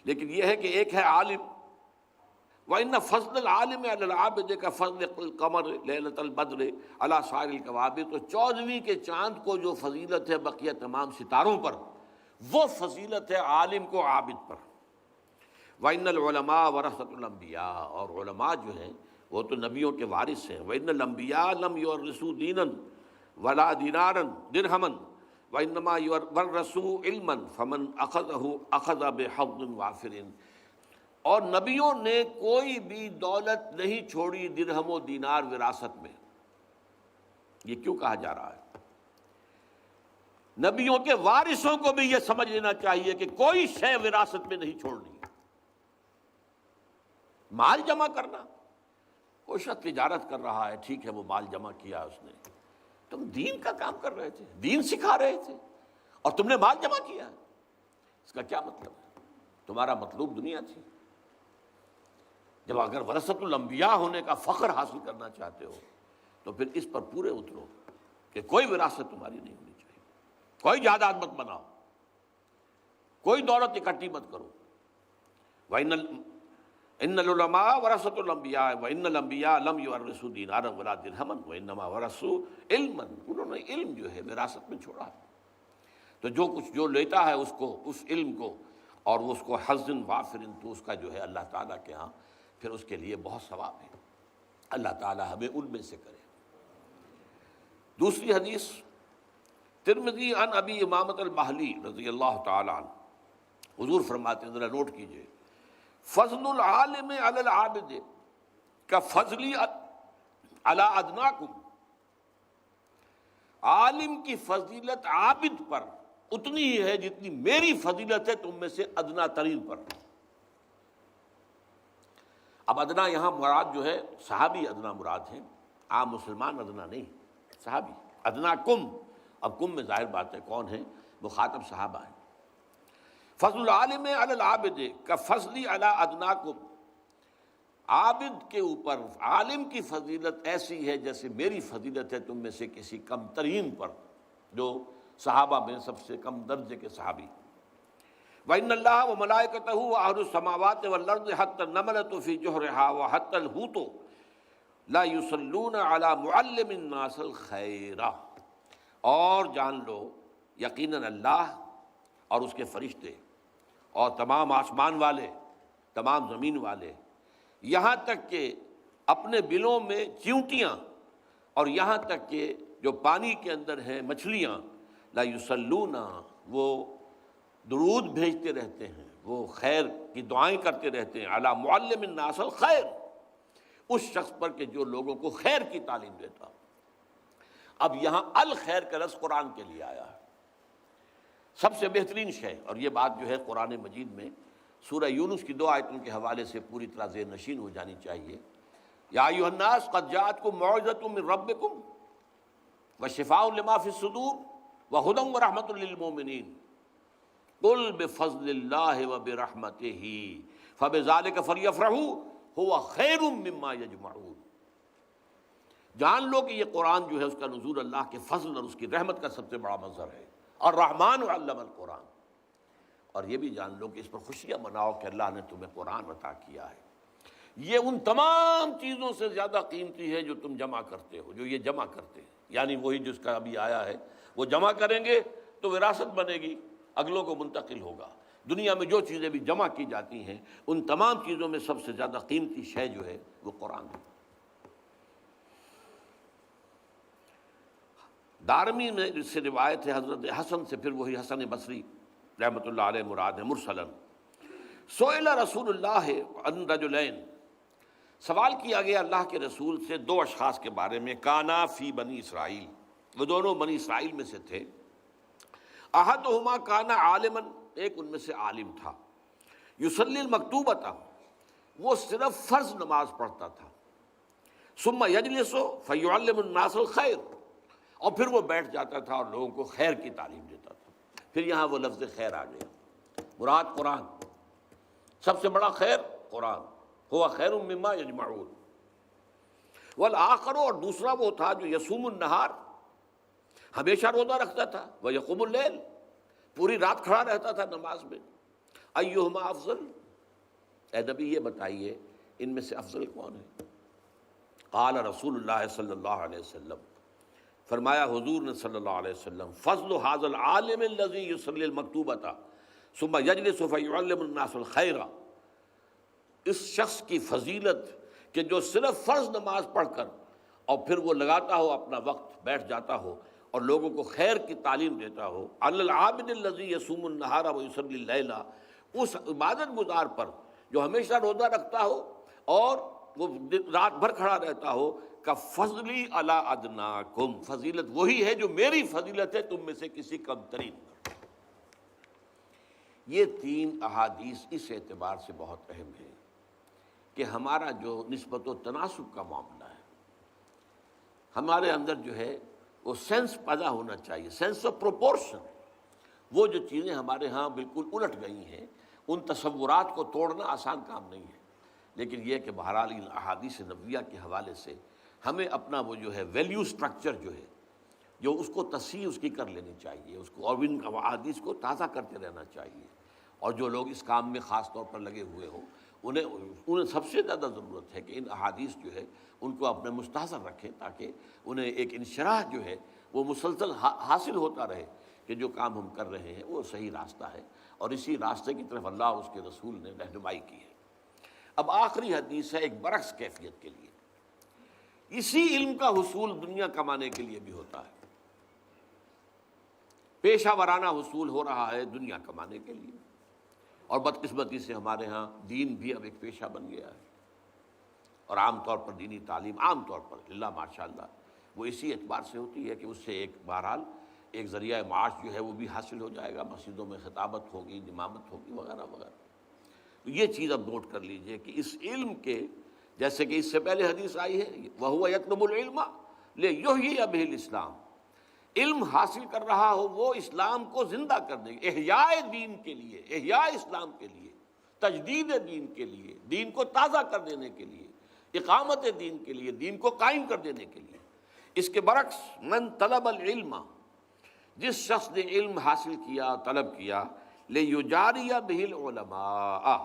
لیکن یہ ہے کہ ایک ہے عالم، وَإِنَّ فَضْلَ الْعَالِمِ عَلَى الْعَابِدِ كَفَضْلِ الْقَمَرِ لَيْلَةَ الْبَدْرِ عَلَى سَائِرِ الْكَوَاكِبِ، تو 14ویں کے چاند کو جو فضیلت ہے بقیہ تمام ستاروں پر، وہ فضیلت ہے عالم کو عابد پر۔ وَإِنَّ الْعُلَمَاءَ وَرَثَةُ الْأَنْبِيَاءِ، اور علماء جو ہیں وہ تو نبیوں کے وارث ہیں۔ وَإِنَّ الْأَنْبِيَاءَ لَمْ يُوَرِّثُوا دِينًا وَلَا دِينَارًا دِرْهَمًا وَإِنَّمَا وَرَّثُوا عِلْمًا فَمَنْ أَخَذَهُ أَخَذَ بِحَظٍّ وَافِرٍ، اور نبیوں نے کوئی بھی دولت نہیں چھوڑی درہم و دینار وراثت میں۔ یہ کیوں کہا جا رہا ہے؟ نبیوں کے وارثوں کو بھی یہ سمجھ لینا چاہیے کہ کوئی شے وراثت میں نہیں چھوڑنی۔ مال جمع کرنا، کوئی شخص تجارت کر رہا ہے، ٹھیک ہے، وہ مال جمع کیا اس نے، تم دین کا کام کر رہے تھے، دین سکھا رہے تھے، اور تم نے مال جمع کیا، اس کا کیا مطلب ہے؟ تمہارا مطلوب دنیا تھی۔ جب اگر ورثۃ الانبیاء ہونے کا فخر حاصل کرنا چاہتے ہو تو پھر اس پر پورے اترو کہ کوئی وراثت تمہاری نہیں ہونی چاہیے، کوئی جائیداد مت بناؤ، کوئی دولت اکٹھی مت کرو۔ ان العلماء ورثۃ الانبیاء وان الانبیاء لم یورثوا دینارا ولا درہما وانما ورثوا علما، انہوں نے علم جو ہے وراثت میں چھوڑا ہے۔ تو جو کچھ جو لیتا ہے اس کو، اس علم کو، اور اس کو حظ وافر، تو اس کا جو ہے اللہ تعالیٰ کے ہاں پھر اس کے لیے بہت ثواب ہے۔ اللہ تعالیٰ ہمیں ان میں سے کرے۔ دوسری حدیث ترمذی عن ابی امامۃ الباہلی رضی اللہ تعالیٰ عنہ، حضور فرماتے ہیں، ذرا نوٹ کیجئے، فضل العالم علی العابد کفضلی علی ادناکم، عالم کی فضیلت عابد پر اتنی ہی ہے جتنی میری فضیلت ہے تم میں سے ادنا ترین پر۔ اب ادنا یہاں مراد جو ہے صحابی ادنا مراد ہے، عام مسلمان ادنا نہیں، صحابی ادنا کم۔ اب کم میں ظاہر بات ہے کون ہے، مخاطب صحابہ ہیں۔ فضل العالم علی العابد کفضلی علی ادناکم، عابد کے اوپر عالم کی فضیلت ایسی ہے جیسے میری فضیلت ہے تم میں سے کسی کم ترین پر، جو صحابہ میں سب سے کم درجے کے صحابی۔ وَإِنَّ اللَّهَ وَمَلَائِكَتَهُ وَأَهْلُ السَّمَاوَاتِ وَالْأَرْضِ حَتَّى النَّمْلَةُ فِي جُحْرِهَا وَحَتَّى الْحُوتُ لَا يُصَلُّونَ عَلَى مُعَلِّمِ النَّاسِ الْخَيْرَ، اور جان لو یقیناً اللہ اور اس کے فرشتے اور تمام آسمان والے، تمام زمین والے، یہاں تک کہ اپنے بلوں میں چیونٹیاں، اور یہاں تک کہ جو پانی کے اندر ہیں مچھلیاں، لا یصلون، وہ درود بھیجتے رہتے ہیں، وہ خیر کی دعائیں کرتے رہتے ہیں، علی معلم الناس الخیر، اس شخص پر کہ جو لوگوں کو خیر کی تعلیم دیتا۔ اب یہاں الخیر کا لفظ قرآن کے لیے آیا ہے، سب سے بہترین شے، اور یہ بات جو ہے قرآن مجید میں سورہ یونس کی 2 آیتوں کے حوالے سے پوری طرح ذہن نشین ہو جانی چاہیے۔ یا ایھا الناس قد جاءتکم موعظۃ من ربکم وشفاء لما فی الصدور وہدی ورحمۃ للمؤمنین قل بفضل اللہ وبرحمتہ فبذلک فلیفرحوا ھو خیر مما یجمعون۔ جان لو کہ یہ قرآن جو ہے اس کا نزول اللہ کے فضل اور اس کی رحمت کا سب سے بڑا مظہر ہے، الرحمن علم القرآن۔ اور یہ بھی جان لو کہ اس پر خوشیاں مناؤ کہ اللہ نے تمہیں قرآن عطا کیا ہے، یہ ان تمام چیزوں سے زیادہ قیمتی ہے جو تم جمع کرتے ہو، جو یہ جمع کرتے ہیں، یعنی وہی جس کا ابھی آیا ہے، وہ جمع کریں گے تو وراثت بنے گی، اگلوں کو منتقل ہوگا۔ دنیا میں جو چیزیں بھی جمع کی جاتی ہیں ان تمام چیزوں میں سب سے زیادہ قیمتی شے جو ہے وہ قرآن ہے۔ دارمی میں اس سے روایت ہے حضرت حسن سے، پھر وہی حسن بصری رحمۃ اللہ علیہ مراد ہے مرسلاً، سئل رسول اللہ عن رجلین، سوال کیا گیا اللہ کے رسول سے 2 اشخاص کے بارے میں، کانا فی بنی اسرائیل، وہ دونوں بنی اسرائیل میں سے تھے، احدہما کانا عالما، ایک ان میں سے عالم تھا، یصلی المکتوبۃ، وہ صرف فرض نماز پڑھتا تھا، ثم یجلس فیعلم الناس الخیر، اور پھر وہ بیٹھ جاتا تھا اور لوگوں کو خیر کی تعلیم دیتا تھا۔ پھر یہاں وہ لفظ خیر آ گیا، مراد قرآن، سب سے بڑا خیر قرآن، ہوا خیر مما یجمعون۔ والآخر، اور دوسرا وہ تھا جو یصوم النہار، ہمیشہ روزہ رکھتا تھا، ویقوم اللیل، پوری رات کھڑا رہتا تھا نماز میں۔ ایہما افضل، اے نبی یہ بتائیے ان میں سے افضل کون ہے؟ قال رسول اللہ صلی اللہ علیہ وسلم، فرمایا حضور نے صلی اللہ علیہ وسلم، فضل ھذا العالم الذی یصلی المکتوبۃ ثم یجلس فیعلم الناس الخیر، اس شخص کی فضیلت کہ جو صرف فرض نماز پڑھ کر اور پھر وہ لگاتا ہو اپنا وقت، بیٹھ جاتا ہو اور لوگوں کو خیر کی تعلیم دیتا ہو، علی العابد الذی یصوم النہار ویصلی اللیل، اس عبادت گزار پر جو ہمیشہ روزہ رکھتا ہو اور وہ رات بھر کھڑا رہتا ہو، کا فضلی علی ادناکم، فضیلت وہی ہے جو میری فضیلت ہے تم میں سے کسی کم ترین پر۔ یہ 3 احادیث اس اعتبار سے بہت اہم ہے کہ ہمارا جو نسبت و تناسب کا معاملہ ہے، ہمارے اندر جو ہے وہ سینس پیدا ہونا چاہیے، سینس آف پروپورشن۔ وہ جو چیزیں ہمارے ہاں بالکل الٹ گئی ہیں، ان تصورات کو توڑنا آسان کام نہیں ہے، لیکن یہ کہ بہرحال ان احادیث نبویہ کے حوالے سے ہمیں اپنا وہ جو ہے ویلیو سٹرکچر جو ہے، جو اس کو تصحیح اس کی کر لینی چاہیے، اس کو اور ان احادیث کو تازہ کرتے رہنا چاہیے۔ اور جو لوگ اس کام میں خاص طور پر لگے ہوئے ہوں انہیں سب سے زیادہ ضرورت ہے کہ ان احادیث جو ہے ان کو اپنے مستحضر رکھیں، تاکہ انہیں ایک انشراح جو ہے وہ مسلسل حاصل ہوتا رہے کہ جو کام ہم کر رہے ہیں وہ صحیح راستہ ہے، اور اسی راستے کی طرف اللہ اس کے رسول نے رہنمائی کی ہے۔ اب آخری حدیث ہے ایک برعکس کیفیت کے لیے، اسی علم کا حصول دنیا کمانے کے لیے بھی ہوتا ہے، پیشہ ورانہ حصول ہو رہا ہے دنیا کمانے کے لیے، اور بدقسمتی سے ہمارے ہاں دین بھی اب ایک پیشہ بن گیا ہے، اور عام طور پر دینی تعلیم عام طور پر اللہ ماشاءاللہ وہ اسی اعتبار سے ہوتی ہے کہ اس سے ایک بہرحال ایک ذریعہ معاش جو ہے وہ بھی حاصل ہو جائے گا، مسجدوں میں خطابت ہوگی، امامت ہوگی وغیرہ وغیرہ۔ تو یہ چیز اب نوٹ کر لیجئے کہ اس علم کے، جیسے کہ اس سے پہلے حدیث آئی ہے وَهُوَ يَطْلُبُ الْعِلْمَ لِيُحْيِيَ بِهِ الْإِسْلَامَ، علم حاصل کر رہا ہو وہ اسلام کو زندہ کرنے، احیاء دین کے لیے، احیاء اسلام کے لیے، تجدید دین کے لیے، دین کو تازہ کر دینے کے لیے، اقامت دین کے لیے، دین کو قائم کر دینے کے لیے۔ اس کے برعکس من طلب العلم، جس شخص نے علم حاصل کیا، طلب کیا، لِيُجَارِيَ بِهِ الْعُلَمَاءَ،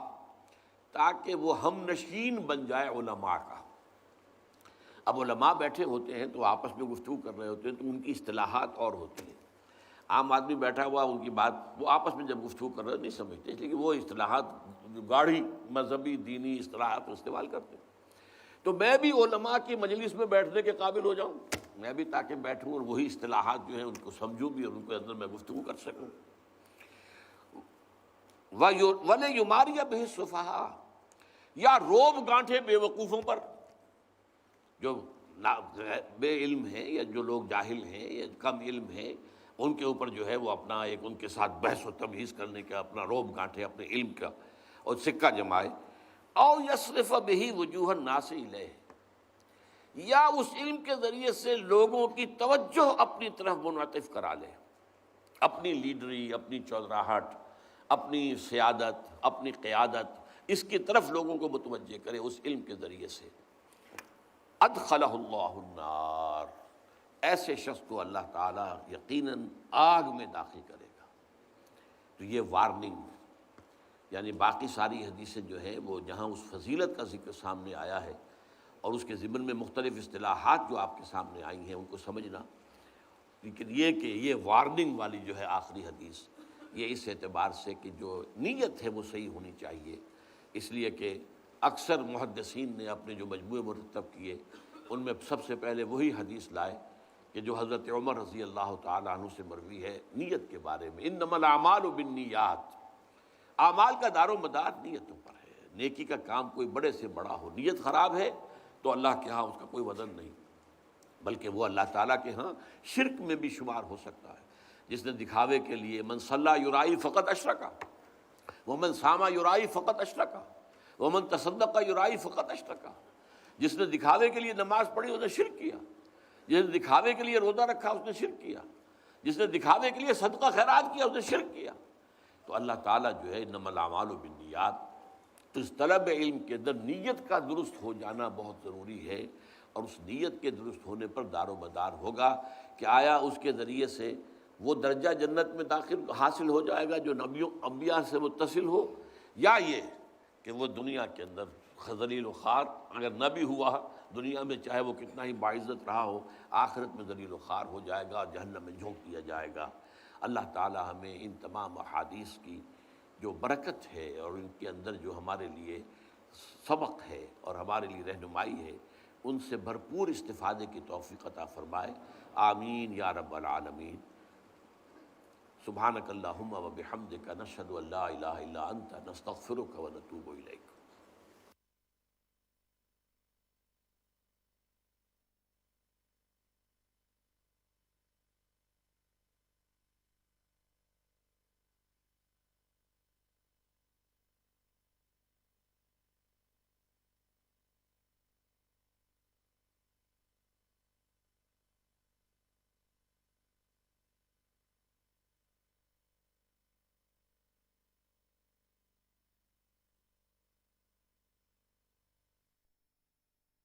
تاکہ وہ ہم نشین بن جائے علماء کا۔ اب علماء بیٹھے ہوتے ہیں تو آپس میں گفتگو کر رہے ہوتے ہیں تو ان کی اصطلاحات اور ہوتی ہیں، عام آدمی بیٹھا ہوا ان کی بات وہ آپس میں جب گفتگو کر رہے نہیں سمجھتے، اس لیے کہ وہ اصطلاحات جو گاڑھی مذہبی دینی اصطلاحات استعمال کرتے ہیں۔ تو میں بھی علماء کی مجلس میں بیٹھنے کے قابل ہو جاؤں، میں بھی تاکہ بیٹھوں اور وہی اصطلاحات جو ہیں ان کو سمجھوں بھی اور ان کے اندر میں گفتگو کر سکوں۔ وَلَيُمَارِيَ بِهِ السُّفَهَاءَ، یا روب گانٹھے بے وقوفوں پر، جو بے علم ہیں یا جو لوگ جاہل ہیں یا کم علم ہیں، ان کے اوپر جو ہے وہ اپنا ایک ان کے ساتھ بحث و تمہیز کرنے کا اپنا روب گانٹھے اپنے علم کا اور سکہ جمائے۔ او یصرف بہ وجوہ الناس الیہ، یا اس علم کے ذریعے سے لوگوں کی توجہ اپنی طرف منعطف کرا لے، اپنی لیڈری، اپنی چودراہٹ، اپنی سیادت، اپنی قیادت، اس کی طرف لوگوں کو متوجہ کرے اس علم کے ذریعے سے۔ ادخلہ اللہ النار، ایسے شخص کو اللہ تعالیٰ یقیناً آگ میں داخل کرے گا۔ تو یہ وارننگ، یعنی باقی ساری حدیثیں جو ہیں وہ جہاں اس فضیلت کا ذکر سامنے آیا ہے اور اس کے ضمن میں مختلف اصطلاحات جو آپ کے سامنے آئی ہیں ان کو سمجھنا، لیکن یہ کہ یہ وارننگ والی جو ہے آخری حدیث، یہ اس اعتبار سے کہ جو نیت ہے وہ صحیح ہونی چاہیے، اس لیے کہ اکثر محدثین نے اپنے جو مجموعے مرتب کیے ان میں سب سے پہلے وہی حدیث لائے کہ جو حضرت عمر رضی اللہ تعالیٰ عنہ سے مروی ہے نیت کے بارے میں، انما الاعمال بالنیات، اعمال کا دار و مدار نیتوں پر ہے۔ نیکی کا کام کوئی بڑے سے بڑا ہو، نیت خراب ہے تو اللہ کے ہاں اس کا کوئی وزن نہیں، بلکہ وہ اللہ تعالیٰ کے ہاں شرک میں بھی شمار ہو سکتا ہے۔ جس نے دکھاوے کے لیے من صلی یرائی فقط اشرکا، ومن صام یرائی فقط اشرکا، ومن تصدق یرائی فقط اشرکا، جس نے دکھاوے کے لیے نماز پڑھی اس نے شرک کیا، جس نے دکھاوے کے لیے روزہ رکھا اس نے شرک کیا، جس نے دکھاوے کے لیے صدقہ خیرات کیا اس نے شرک کیا۔ تو اللہ تعالیٰ جو ہے انما الاعمال بالنیات، تو اس طلب علم کے اندر نیت کا درست ہو جانا بہت ضروری ہے، اور اس نیت کے درست ہونے پر دار و مدار ہوگا کہ آیا اس کے ذریعے سے وہ درجہ جنت میں داخل حاصل ہو جائے گا جو نبیوں انبیاء سے متصل ہو، یا یہ کہ وہ دنیا کے اندر ذلیل و خوار اگر نہ بھی ہوا دنیا میں چاہے وہ کتنا ہی باعزت رہا ہو، آخرت میں ذلیل و خوار ہو جائے گا، جہنم میں جھونک دیا جائے گا۔ اللہ تعالی ہمیں ان تمام احادیث کی جو برکت ہے اور ان کے اندر جو ہمارے لیے سبق ہے اور ہمارے لیے رہنمائی ہے، ان سے بھرپور استفادے کی توفیق عطا فرمائے، آمین یا رب العالمین۔ سبحانک اللہم و بحمدک، نشہد ان لا الہ الا انت، نستغفرک و نتوب الیک۔